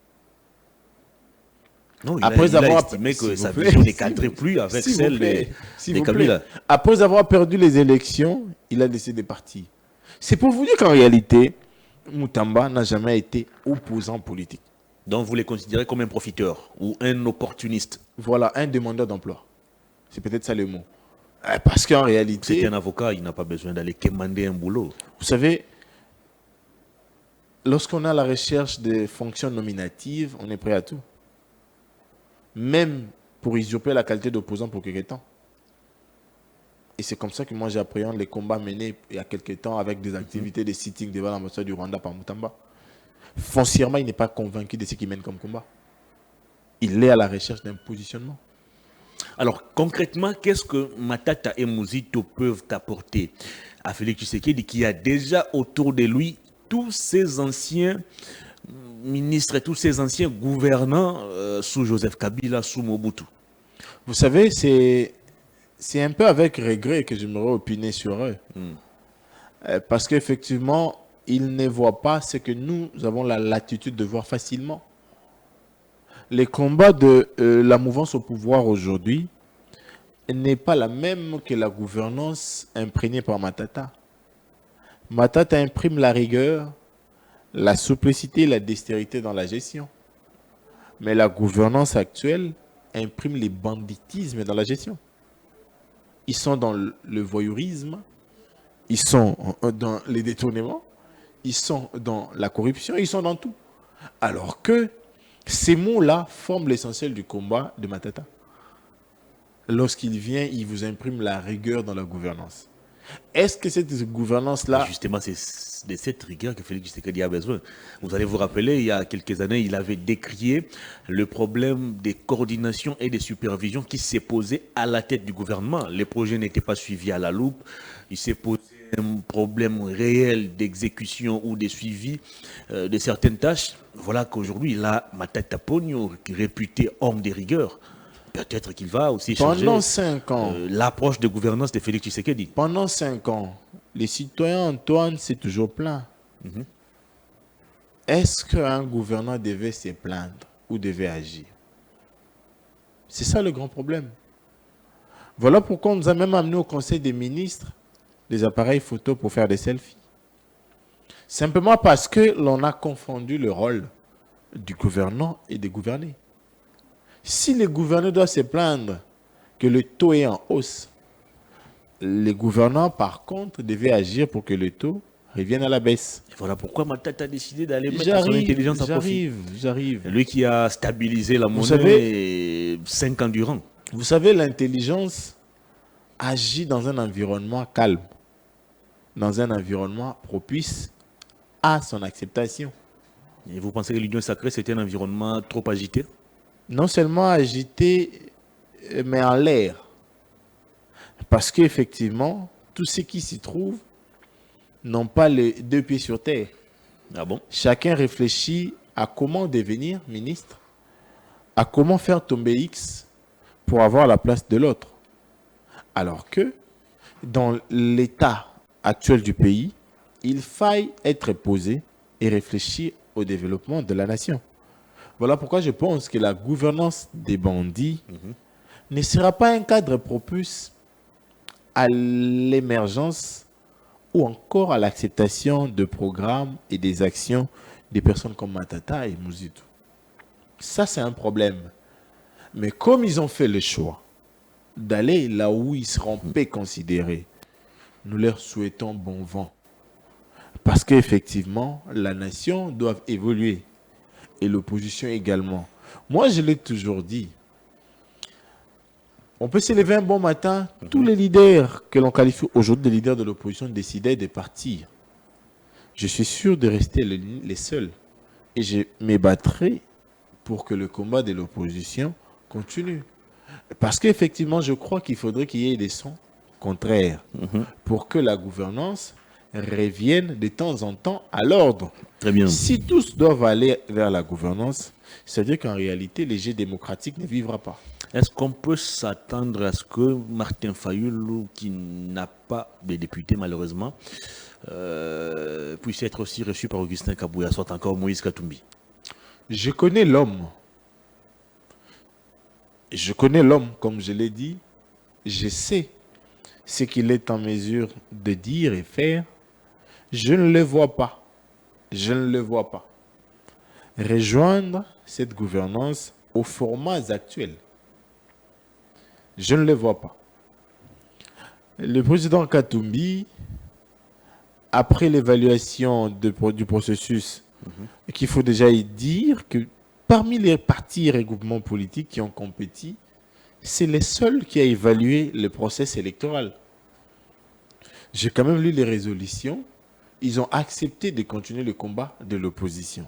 Non, il a estimé que sa vision ne cadrait plus avec celle des Kabila. Après avoir perdu les élections, il a décidé de partir. C'est pour vous dire qu'en réalité, Moutamba n'a jamais été opposant politique. Donc vous les considérez comme un profiteur ou un opportuniste? Voilà, un demandeur d'emploi. C'est peut-être ça le mot. Parce qu'en réalité... C'est un avocat, il n'a pas besoin d'aller quémander un boulot. Vous savez, lorsqu'on est à la recherche des fonctions nominatives, on est prêt à tout. Même pour usurper la qualité d'opposant pour quelque temps. Et c'est comme ça que moi j'appréhende les combats menés il y a quelques temps avec des activités de sitting devant l'ambassade du Rwanda par Mutamba. Foncièrement, il n'est pas convaincu de ce qu'il mène comme combat. Il est à la recherche d'un positionnement. Alors, concrètement, qu'est-ce que Matata et Mouzito peuvent apporter à Félix Tshisekedi, qui a déjà autour de lui tous ces anciens ministres et tous ces anciens gouvernants sous Joseph Kabila, sous Mobutu? Vous savez, c'est un peu avec regret que j'aimerais opiner sur eux. Parce qu'effectivement, ils ne voient pas ce que nous avons la latitude de voir facilement. Les combats de la mouvance au pouvoir aujourd'hui n'est pas la même que la gouvernance imprégnée par Matata. Matata imprime la rigueur, la simplicité et la dextérité dans la gestion. Mais la gouvernance actuelle imprime les banditismes dans la gestion. Ils sont dans le voyeurisme, ils sont dans les détournements, ils sont dans la corruption, ils sont dans tout. Alors que ces mots-là forment l'essentiel du combat de Matata. Lorsqu'il vient, il vous imprime la rigueur dans la gouvernance. Est-ce que cette gouvernance-là... Justement, c'est de cette rigueur que Félix Tshisekedi a besoin. Vous allez vous rappeler, il y a quelques années, il avait décrié le problème des coordinations et des supervisions qui s'est posé à la tête du gouvernement. Les projets n'étaient pas suivis à la loupe. Il s'est posé un problème réel d'exécution ou de suivi de certaines tâches. Voilà qu'aujourd'hui, il a Matata Ponyo, réputé homme de rigueur. Peut-être qu'il va aussi changer pendant 5 ans, l'approche de gouvernance de Félix Tshisekedi. Pendant 5 ans, les citoyens Antoine, c'est toujours plein. Est-ce qu'un gouvernant devait se plaindre ou devait agir? C'est ça le grand problème. Voilà pourquoi on nous a même amené au Conseil des ministres des appareils photo pour faire des selfies. Simplement parce que l'on a confondu le rôle du gouvernant et des gouvernés. Si les gouverneurs doivent se plaindre que le taux est en hausse, les gouvernants, par contre, devaient agir pour que le taux revienne à la baisse. Et voilà pourquoi Matata a décidé d'aller mettre son intelligence à profit. J'arrive. Lui qui a stabilisé la monnaie 5 ans durant. Vous savez, l'intelligence agit dans un environnement calme, dans un environnement propice à son acceptation. Et vous pensez que l'Union sacrée, c'était un environnement trop agité? Non seulement agité, mais en l'air. Parce qu'effectivement, tous ceux qui s'y trouvent n'ont pas les 2 pieds sur terre. Ah bon? Chacun réfléchit à comment devenir ministre, à comment faire tomber X pour avoir la place de l'autre. Alors que, dans l'état actuel du pays, il faille être posé et réfléchir au développement de la nation. Voilà pourquoi je pense que la gouvernance des bandits ne sera pas un cadre propice à l'émergence ou encore à l'acceptation de programmes et des actions des personnes comme Matata et Mouzito. Ça, c'est un problème. Mais comme ils ont fait le choix d'aller là où ils seront peu considérés, nous leur souhaitons bon vent. Parce qu'effectivement, la nation doit évoluer. Et l'opposition également. Moi, je l'ai toujours dit. On peut se lever un bon matin, tous les leaders que l'on qualifie aujourd'hui de leaders de l'opposition décidaient de partir. Je suis sûr de rester les seuls. Et je me battrai pour que le combat de l'opposition continue. Parce qu'effectivement, je crois qu'il faudrait qu'il y ait des sons contraires pour que la gouvernance revienne de temps en temps à l'ordre. Très bien. Si tous doivent aller vers la gouvernance, c'est-à-dire qu'en réalité, le jeu démocratique ne vivra pas. Est-ce qu'on peut s'attendre à ce que Martin Fayulu, qui n'a pas de député malheureusement, puisse être aussi reçu par Augustin Kabouya, soit encore Moïse Katumbi? Je connais l'homme. Je connais l'homme, comme je l'ai dit. Je sais ce qu'il est en mesure de dire et faire. Je ne le vois pas. Je ne le vois pas rejoindre cette gouvernance aux formats actuels. Je ne le vois pas. Le président Katumbi, après l'évaluation du processus et qu'il faut déjà y dire que parmi les partis et regroupements politiques qui ont compétit, c'est les seuls qui a évalué le processus électoral. J'ai quand même lu les résolutions. Ils ont accepté de continuer le combat de l'opposition.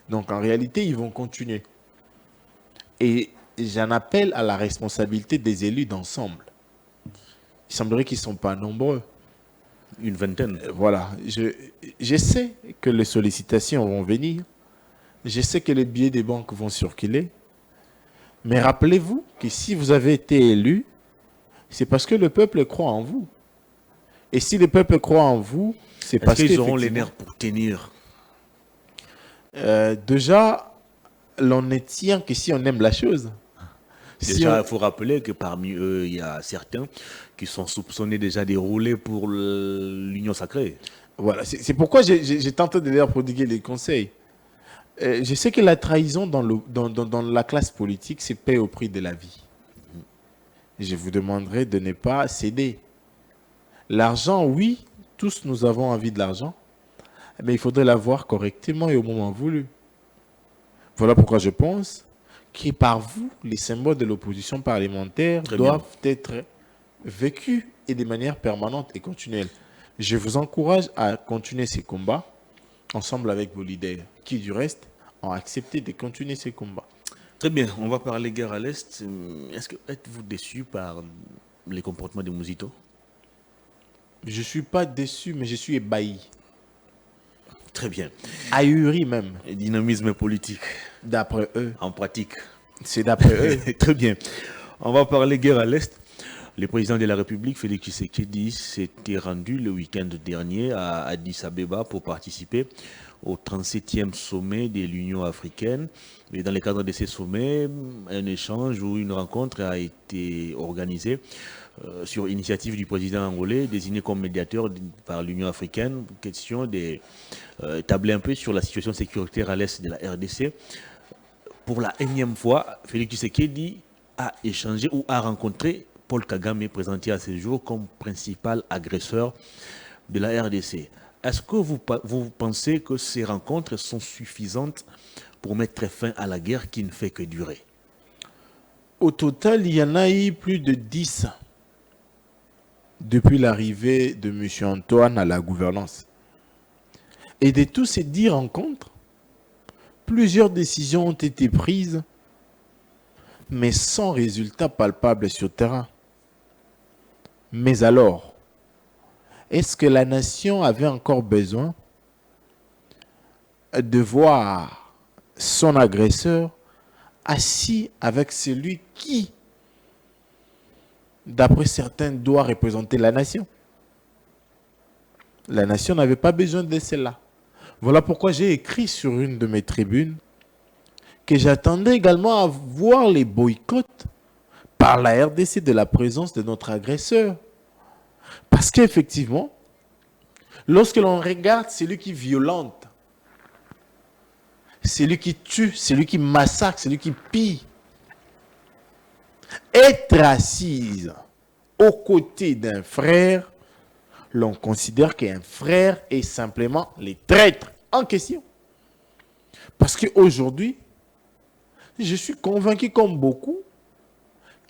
Donc en réalité, ils vont continuer. Et j'en appelle à la responsabilité des élus d'ensemble. Il semblerait qu'ils ne sont pas nombreux. Une vingtaine. Voilà. Je sais que les sollicitations vont venir. Je sais que les billets des banques vont circuler. Mais rappelez-vous que si vous avez été élu, c'est parce que le peuple croit en vous. Et si le peuple croit en vous, c'est parce qu'ils auront les nerfs pour tenir. Déjà, l'on ne tient que si on aime la chose. Déjà, il faut rappeler que parmi eux, il y a certains qui sont soupçonnés déjà de rouler pour l'union sacrée. Voilà, c'est pourquoi j'ai tenté de leur prodiguer des conseils. Je sais que la trahison dans la classe politique, c'est paye au prix de la vie. Je vous demanderai de ne pas céder. L'argent, oui, tous nous avons envie de l'argent, mais il faudrait l'avoir correctement et au moment voulu. Voilà pourquoi je pense que par vous, les symboles de l'opposition parlementaire doivent être vécus et de manière permanente et continuelle. Je vous encourage à continuer ces combats ensemble avec vos leaders, qui du reste ont accepté de continuer ces combats. Très bien, on va parler guerre à l'Est. Êtes-vous déçu par les comportements de Mouzito? Je ne suis pas déçu, mais je suis ébahi. Très bien. Ahuri même. Et dynamisme politique. D'après eux. En pratique. C'est d'après eux. Très bien. On va parler guerre à l'Est. Le président de la République, Félix Tshisekedi, s'était rendu le week-end dernier à Addis Abeba pour participer au 37e sommet de l'Union africaine. Et dans le cadre de ces sommets, un échange ou une rencontre a été organisée sur initiative du président angolais, désigné comme médiateur par l'Union africaine, question de tabler un peu sur la situation sécuritaire à l'est de la RDC. Pour la énième fois, Félix Tshisekedi a échangé ou a rencontré Paul Kagame, présenté à ce jour comme principal agresseur de la RDC. Est-ce que vous pensez que ces rencontres sont suffisantes pour mettre fin à la guerre qui ne fait que durer? Au total, il y en a eu plus de 10 depuis l'arrivée de M. Antoine à la gouvernance. Et de tous ces 10 rencontres, plusieurs décisions ont été prises, mais sans résultat palpable sur le terrain. Mais alors, est-ce que la nation avait encore besoin de voir son agresseur assis avec celui qui, d'après certains, doit représenter la nation? La nation n'avait pas besoin de cela. Voilà pourquoi j'ai écrit sur une de mes tribunes que j'attendais également à voir les boycotts par la RDC de la présence de notre agresseur. Parce qu'effectivement, lorsque l'on regarde celui qui violente, celui qui tue, celui qui massacre, celui qui pille, être assise aux côtés d'un frère, l'on considère qu'un frère est simplement les traîtres en question. Parce qu'aujourd'hui, je suis convaincu comme beaucoup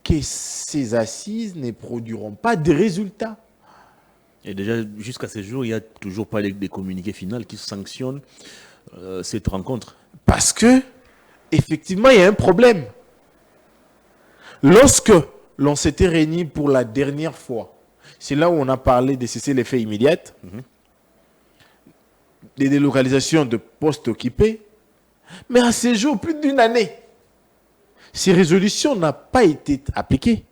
que ces assises ne produiront pas de résultats. Et déjà, jusqu'à ce jour, il n'y a toujours pas de communiqué final qui sanctionne cette rencontre. Parce que, effectivement, il y a un problème. Lorsque l'on s'était réunis pour la dernière fois, c'est là où on a parlé de cesser l'effet immédiat, des délocalisations de postes occupés, mais à ce jour, plus d'une année, ces résolutions n'ont pas été appliquées.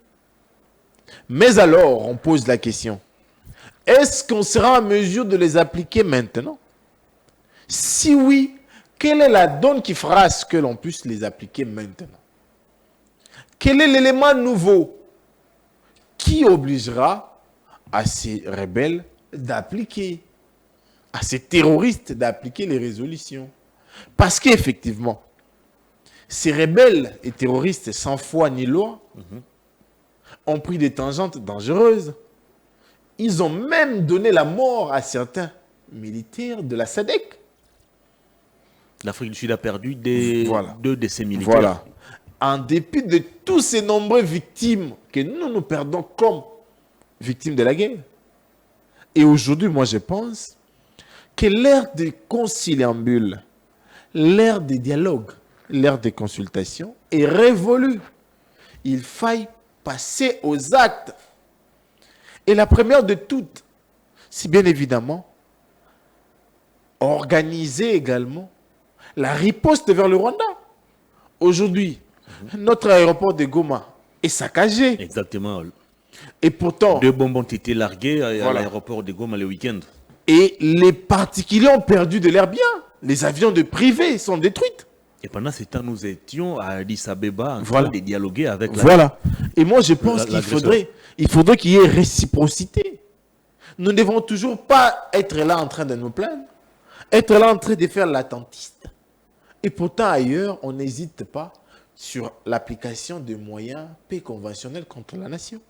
Mais alors, on pose la question, est-ce qu'on sera en mesure de les appliquer maintenant? Si oui, quelle est la donne qui fera à ce que l'on puisse les appliquer maintenant? Quel est l'élément nouveau qui obligera à ces rebelles d'appliquer, à ces terroristes d'appliquer les résolutions? Parce qu'effectivement, ces rebelles et terroristes sans foi ni loi ont pris des tangentes dangereuses. Ils ont même donné la mort à certains militaires de la SADC. L'Afrique du Sud a perdu Voilà. 2 de ses militaires. Voilà. En dépit de tous ces nombreuses victimes que nous perdons comme victimes de la guerre. Et aujourd'hui, moi, je pense que l'ère des conciliambules, l'ère des dialogues, l'ère des consultations est révolue. Il faille passer aux actes. Et la première de toutes, c'est bien évidemment organiser également la riposte vers le Rwanda. Aujourd'hui, notre aéroport de Goma est saccagé. Exactement. Et pourtant, 2 bombes ont été larguées à Voilà. l'aéroport de Goma le week-end. et les particuliers ont perdu de leurs biens. Les avions de privé sont détruits. Et pendant ce temps, nous étions à Addis Abeba en Voilà. train de dialoguer avec la... Voilà. Et moi, je pense l'agresseur. qu'il faudrait qu'il y ait réciprocité. Nous ne devons toujours pas être là en train de nous plaindre, être là en train de faire l'attentiste. Et pourtant, ailleurs, on n'hésite pas sur l'application de moyens paix conventionnels contre la nation.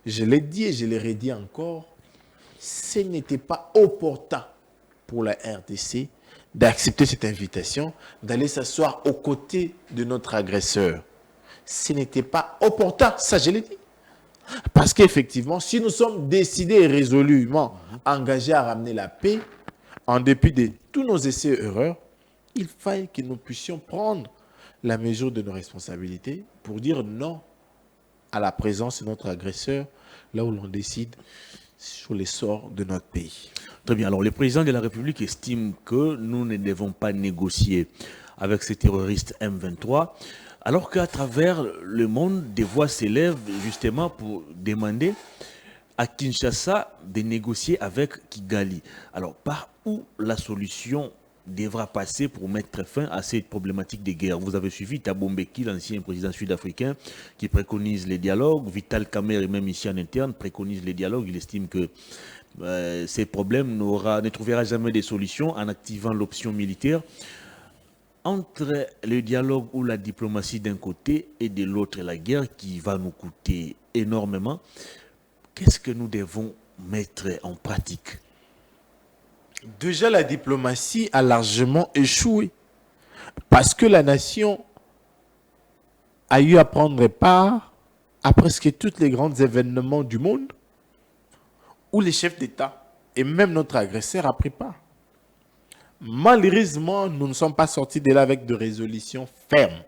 Je l'ai dit et je le redis encore, ce n'était pas opportun pour la RDC d'accepter cette invitation, d'aller s'asseoir aux côtés de notre agresseur. Ce n'était pas opportun, ça je l'ai dit. Parce qu'effectivement, si nous sommes décidés et résolument engagés à ramener la paix, en dépit de tous nos essais et erreurs, il faille que nous puissions prendre la mesure de nos responsabilités pour dire non à la présence de notre agresseur, là où l'on décide sur les sorts de notre pays. Très bien. Alors, le président de la République estime que nous ne devons pas négocier avec ces terroristes M23, alors qu'à travers le monde, des voix s'élèvent justement pour demander à Kinshasa de négocier avec Kigali. Alors, par où la solution devra passer pour mettre fin à cette problématique de guerre? Vous avez suivi Thabo Mbeki, l'ancien président sud-africain, qui préconise les dialogues. Vital Kamerhe, même ici en interne, préconise les dialogues. Il estime que ces problèmes ne trouvera jamais de solution en activant l'option militaire. Entre le dialogue ou la diplomatie d'un côté et de l'autre la guerre qui va nous coûter énormément, qu'est-ce que nous devons mettre en pratique? Déjà, la diplomatie a largement échoué parce que la nation a eu à prendre part à presque tous les grands événements du monde où les chefs d'État et même notre agresseur a pris part. Malheureusement, nous ne sommes pas sortis de là avec de résolutions fermes.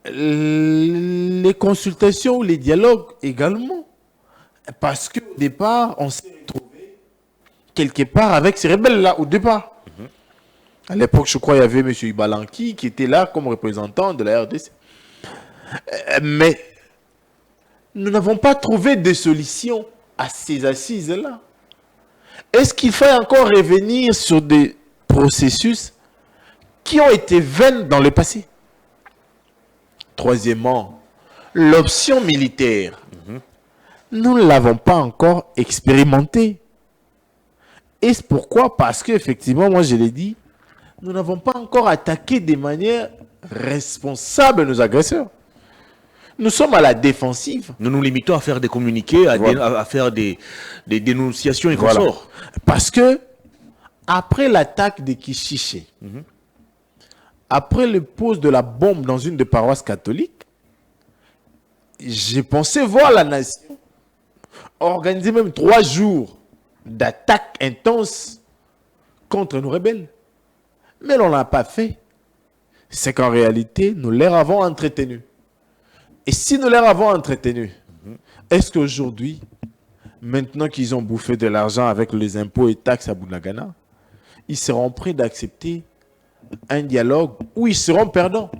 Les consultations ou les dialogues également, parce qu'au départ, on s'est retrouvé quelque part avec ces rebelles-là, au départ. À l'époque, je crois, il y avait M. Ibalanki qui était là comme représentant de la RDC. Mais nous n'avons pas trouvé de solution à ces assises-là. Est-ce qu'il faut encore revenir sur des processus qui ont été vains dans le passé? Troisièmement, l'option militaire. Nous ne l'avons pas encore expérimentée. Et c'est pourquoi? Parce qu'effectivement, moi je l'ai dit, nous n'avons pas encore attaqué de manière responsable nos agresseurs. Nous sommes à la défensive. Nous nous limitons à faire des communiqués, à faire des dénonciations et consorts. Parce que, après l'attaque de Kishiché, après le pose de la bombe dans une des paroisses catholiques, j'ai pensé voir la nation organiser même 3 jours d'attaque intense contre nos rebelles. Mais on ne l'a pas fait. C'est qu'en réalité, nous les avons entretenus. Et si nous les avons entretenus, est-ce qu'aujourd'hui, maintenant qu'ils ont bouffé de l'argent avec les impôts et taxes à Bunagana, ils seront prêts d'accepter un dialogue où ils seront perdants?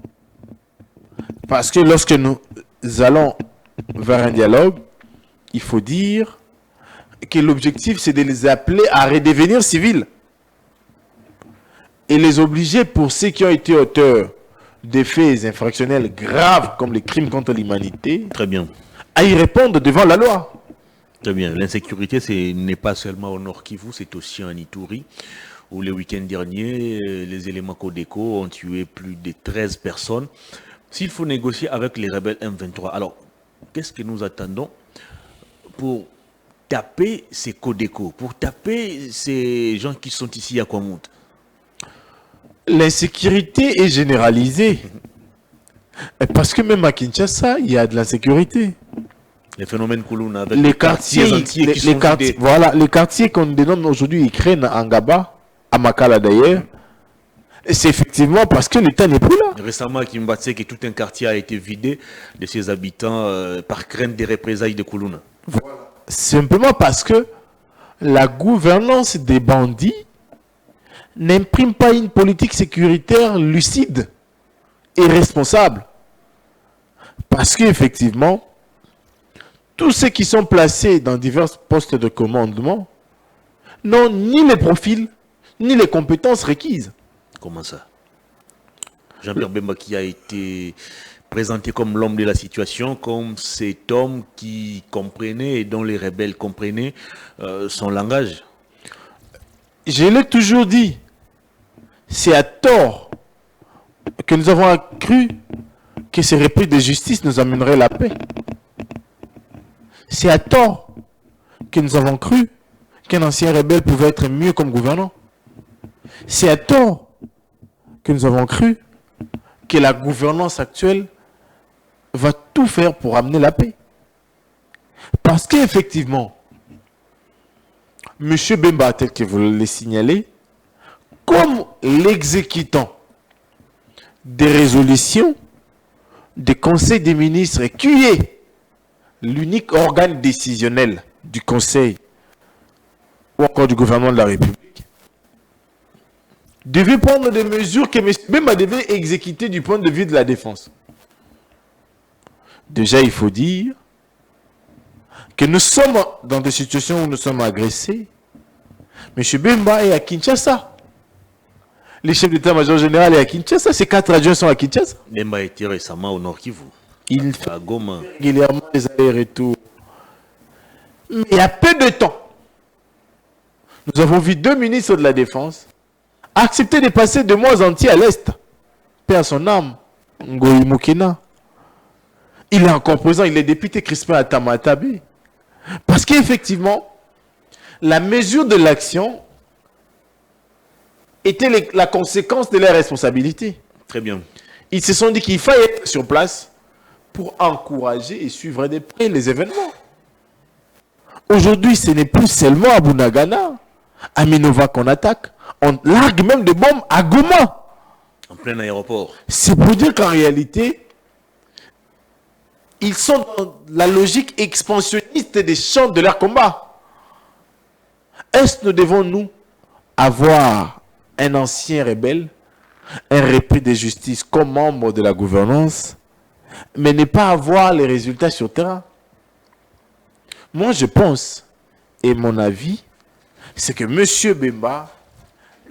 Parce que lorsque nous allons vers un dialogue, il faut dire que l'objectif, c'est de les appeler à redevenir civils et les obliger, pour ceux qui ont été auteurs des faits infractionnels graves comme les crimes contre l'humanité, Très bien. à y répondre devant la loi. Très bien. L'insécurité, n'est pas seulement au Nord Kivu, c'est aussi en Ituri, où le week-end dernier, les éléments Codeco ont tué plus de 13 personnes. S'il faut négocier avec les rebelles M23, alors, qu'est-ce que nous attendons pour taper ces Codeco, pour taper ces gens qui sont ici à Kwamouth? L'insécurité est généralisée. Parce que même à Kinshasa, il y a de l'insécurité. Les phénomènes Koulouna, avec Les quartiers entiers qui sont vidés. voilà, les quartiers qu'on dénomme aujourd'hui Ukraine, Angaba, à Makala d'ailleurs, c'est effectivement parce que l'État n'est plus là. Récemment, à Kimbatse, que tout un quartier a été vidé de ses habitants par crainte des représailles de Koulouna. Voilà. Simplement parce que la gouvernance des bandits n'imprime pas une politique sécuritaire lucide et responsable. Parce qu'effectivement, tous ceux qui sont placés dans divers postes de commandement n'ont ni les profils, ni les compétences requises. Comment ça? Jean-Pierre Bemba qui a été présenté comme l'homme de la situation, comme cet homme qui comprenait et dont les rebelles comprenaient son langage. Je l'ai toujours dit, c'est à tort que nous avons cru que ces repris de justice nous amèneraient la paix. C'est à tort que nous avons cru qu'un ancien rebelle pouvait être mieux comme gouvernant. C'est à tort que nous avons cru que la gouvernance actuelle va tout faire pour amener la paix. Parce qu'effectivement, M. Bemba, tel que vous le signalez, comme l'exécutant des résolutions des conseils des ministres, qui est l'unique organe décisionnel du Conseil ou encore du gouvernement de la République, devait prendre des mesures que M. Bemba devait exécuter du point de vue de la défense. Déjà, il faut dire que nous sommes dans des situations où nous sommes agressés. M. Bemba est à Kinshasa. Les chefs d'état-major général est à Kinshasa. Ces 4 adjoints sont à Kinshasa. Bemba était récemment au Nord Kivu. Il fait à Goma régulièrement des allers-retours. Mais il y a peu de temps, nous avons vu 2 ministres de la Défense accepter de passer 2 mois entiers à l'Est. Paix à son âme, Ngoï Moukena. Il est encore présent, il est député Crispin Atamatabé. Parce qu'effectivement, la mesure de l'action était la conséquence de leur responsabilité. Très bien. Ils se sont dit qu'il fallait être sur place pour encourager et suivre de près les événements. Aujourd'hui, ce n'est plus seulement à Bunagana, à Minova qu'on attaque. On largue même des bombes à Goma. En plein aéroport. C'est pour dire qu'en réalité, ils sont dans la logique expansionniste des champs de leur combat. Est-ce que nous devons, nous, avoir un ancien rebelle, un repris de justice comme membre de la gouvernance, mais ne pas avoir les résultats sur le terrain? Moi, je pense, et mon avis, c'est que M. Bemba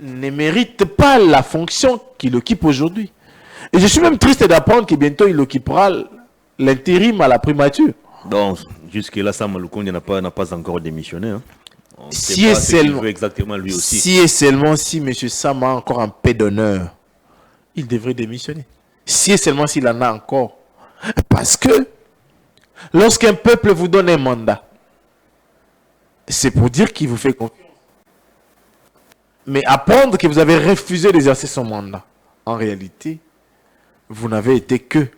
ne mérite pas la fonction qu'il occupe aujourd'hui. Et je suis même triste d'apprendre que bientôt il occupera l'intérim à la primature. Donc, jusque-là, Sam Lukonde n'a pas encore démissionné. Hein. Si et seulement, exactement lui aussi. Si et seulement si M. Sam a encore un paix d'honneur, il devrait démissionner. Si et seulement s'il en a encore. Parce que lorsqu'un peuple vous donne un mandat, c'est pour dire qu'il vous fait confiance. Mais apprendre que vous avez refusé d'exercer son mandat, en réalité, vous n'avez été que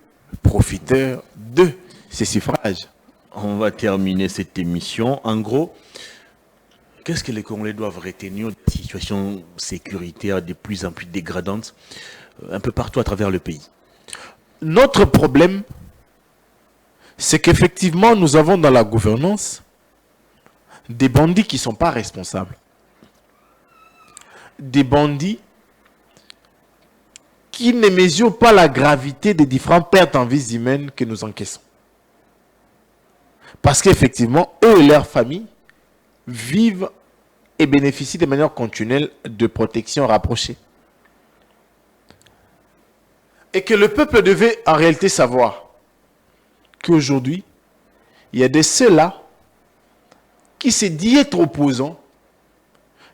profiteur de ces suffrages. On va terminer cette émission. En gros, qu'est-ce que les Congolais doivent retenir de la situation sécuritaire de plus en plus dégradante un peu partout à travers le pays? Notre problème, c'est qu'effectivement, nous avons dans la gouvernance des bandits qui ne sont pas responsables. Des bandits qui ne mesurent pas la gravité des différentes pertes en vies humaines que nous encaissons. Parce qu'effectivement, eux et leurs familles vivent et bénéficient de manière continuelle de protection rapprochée. Et que le peuple devait en réalité savoir qu'aujourd'hui, il y a de ceux-là qui se disent être opposants,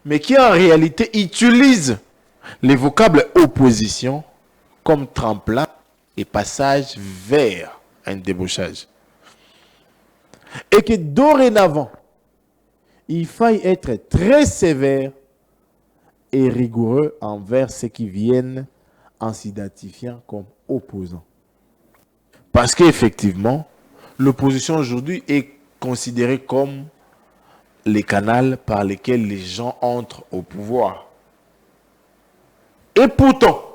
mais qui en réalité utilisent les vocables opposition comme tremplin et passage vers un débauchage. Et que dorénavant, il faille être très sévère et rigoureux envers ceux qui viennent en s'identifiant comme opposants. Parce qu'effectivement, l'opposition aujourd'hui est considérée comme les canaux par lesquels les gens entrent au pouvoir. Et pourtant,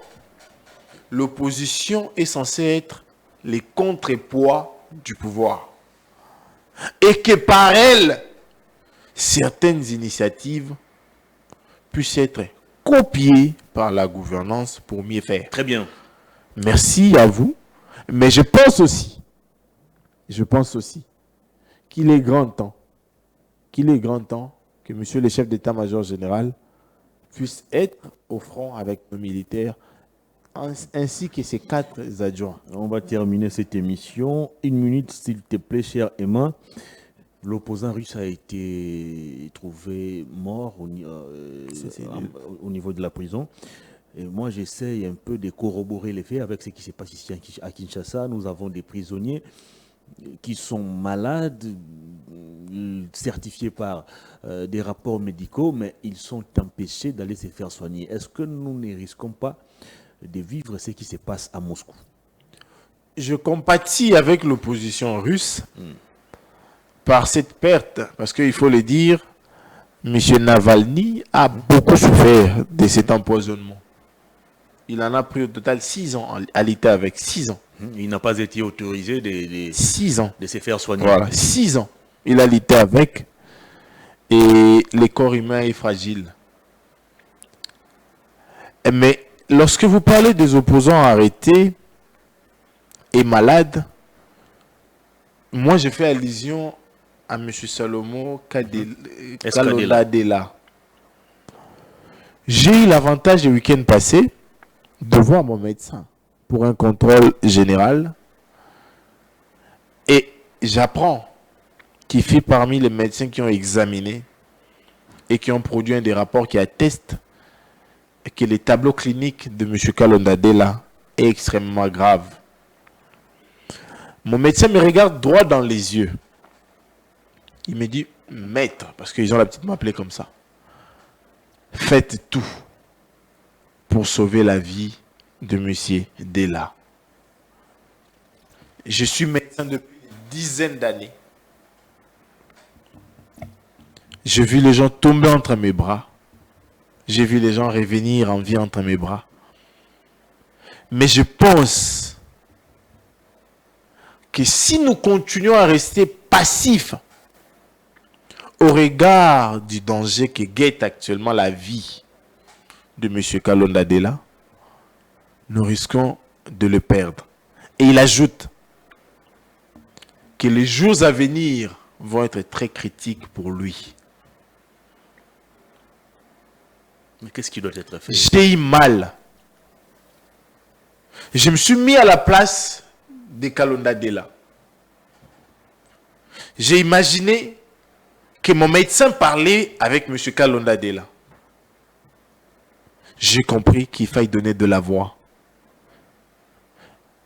l'opposition est censée être les contrepoids du pouvoir. Et que par elle, certaines initiatives puissent être copiées par la gouvernance pour mieux faire. Très bien. Merci à vous. Mais je pense aussi qu'il est grand temps que monsieur le chef d'état-major général puisse être au front avec nos militaires ainsi que ses 4 adjoints. On va terminer cette émission. 1 minute, s'il te plaît, cher Emma. L'opposant russe a été trouvé mort au niveau de la prison. Et moi, j'essaye un peu de corroborer les faits avec ce qui se passe ici à Kinshasa. Nous avons des prisonniers qui sont malades, certifiés par des rapports médicaux, mais ils sont empêchés d'aller se faire soigner. Est-ce que nous ne risquons pas de vivre ce qui se passe à Moscou? Je compatis avec l'opposition russe par cette perte, parce qu'il faut le dire, M. Navalny a beaucoup souffert de cet empoisonnement. Il en a pris au total 6 ans à l'état avec 6 ans. Il n'a pas été autorisé 6 ans. De se faire soigner. Voilà, 6 ans. Il a l'état avec. Et le corps humain est fragile. Mais lorsque vous parlez des opposants arrêtés et malades, moi je fais allusion à M. Salomo Kalonda-Dela. J'ai eu l'avantage le week-end passé de voir mon médecin pour un contrôle général. Et j'apprends qu'il fait parmi les médecins qui ont examiné et qui ont produit un des rapports qui attestent que le tableau clinique de M. Kalonda-Dela est extrêmement grave. Mon médecin me regarde droit dans les yeux. Il me dit, maître, parce qu'ils ont l'habitude de m'appeler comme ça, faites tout pour sauver la vie de M. Dela. Je suis médecin depuis une dizaine d'années. J'ai vu les gens tomber entre mes bras. J'ai vu les gens revenir en vie entre mes bras. Mais je pense que si nous continuons à rester passifs au regard du danger que guette actuellement la vie de M. Kalonda-Dela, nous risquons de le perdre. Et il ajoute que les jours à venir vont être très critiques pour lui. Mais qu'est-ce qui doit être fait? J'ai eu mal. Je me suis mis à la place de Kalonda-Dela. J'ai imaginé que mon médecin parlait avec M. Kalonda-Dela. J'ai compris qu'il fallait donner de la voix.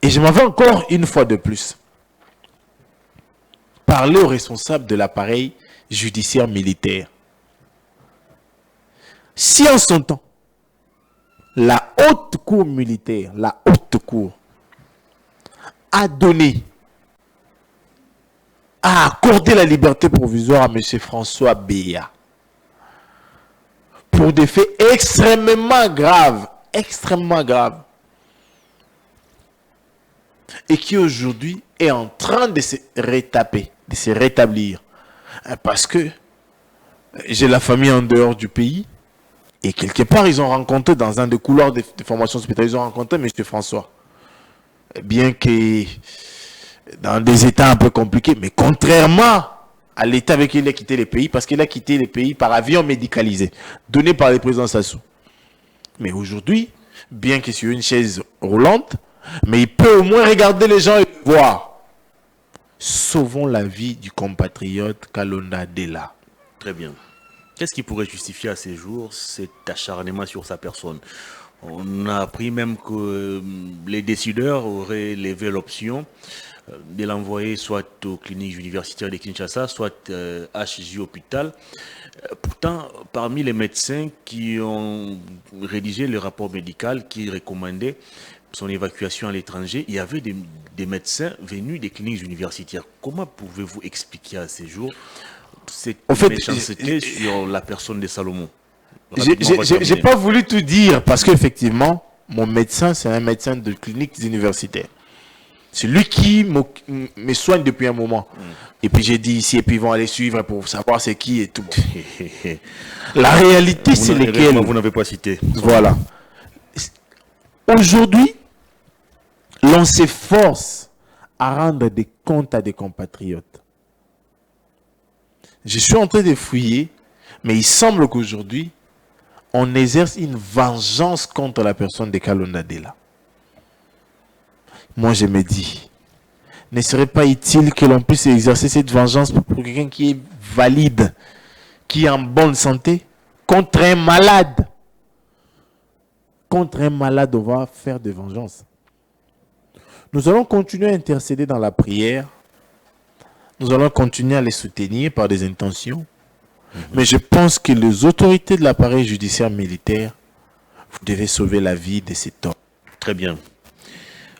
Et je m'en vais encore une fois de plus parler aux responsables de l'appareil judiciaire militaire. Si en son temps, la haute cour militaire, la haute cour, a donné, a accordé la liberté provisoire à M. François Béa pour des faits extrêmement graves, et qui aujourd'hui est en train de se retaper, de se rétablir. Parce que j'ai la famille en dehors du pays, et quelque part, ils ont rencontré dans un des couloirs de formation spéciale, ils ont rencontré M. François. Bien que dans des états un peu compliqués, mais contrairement à l'état avec lequel il a quitté le pays, parce qu'il a quitté le pays par avion médicalisé, donné par le président Sassou. Mais aujourd'hui, bien qu'il soit sur une chaise roulante, mais il peut au moins regarder les gens et voir. Sauvons la vie du compatriote Kalonda-Dela. Très bien. Qu'est-ce qui pourrait justifier à ces jours cet acharnement sur sa personne? On a appris même que les décideurs auraient levé l'option de l'envoyer soit aux cliniques universitaires de Kinshasa, soit HJ Hôpital. Pourtant, parmi les médecins qui ont rédigé le rapport médical qui recommandait son évacuation à l'étranger, il y avait des médecins venus des cliniques universitaires. Comment pouvez-vous expliquer à ces jours cette méchanceté sur la personne de Salomon? J'ai pas voulu tout dire parce qu'effectivement, mon médecin, c'est un médecin de cliniques universitaires. C'est lui qui me soigne depuis un moment. Et puis j'ai dit ici, et puis ils vont aller suivre pour savoir c'est qui et tout. La réalité, c'est lesquels. Vous n'avez pas cité. Voilà. Aujourd'hui, l'on s'efforce à rendre des comptes à des compatriotes. Je suis en train de fouiller, mais il semble qu'aujourd'hui, on exerce une vengeance contre la personne de Kalonda Dela. Moi, je me dis, ne serait pas utile que l'on puisse exercer cette vengeance pour quelqu'un qui est valide, qui est en bonne santé, contre un malade. Contre un malade, on va faire des vengeances. Nous allons continuer à intercéder dans la prière. Nous allons continuer à les soutenir par des intentions. Mais je pense que les autorités de l'appareil judiciaire militaire, vous devez sauver la vie de cet homme. Très bien.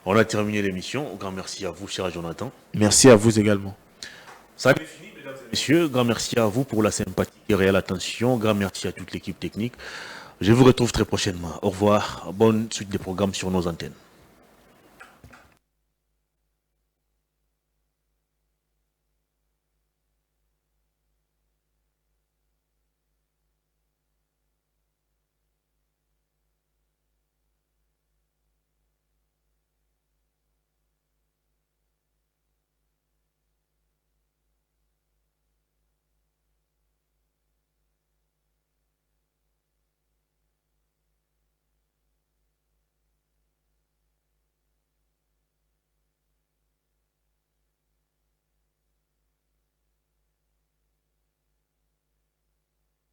On a terminé l'émission. Grand merci à vous, cher Jonathan. Merci à vous également. Ça est fini, mesdames et messieurs. Grand merci à vous pour la sympathie et réelle attention. Grand merci à toute l'équipe technique. Je vous retrouve très prochainement. Au revoir. Bonne suite des programmes sur nos antennes.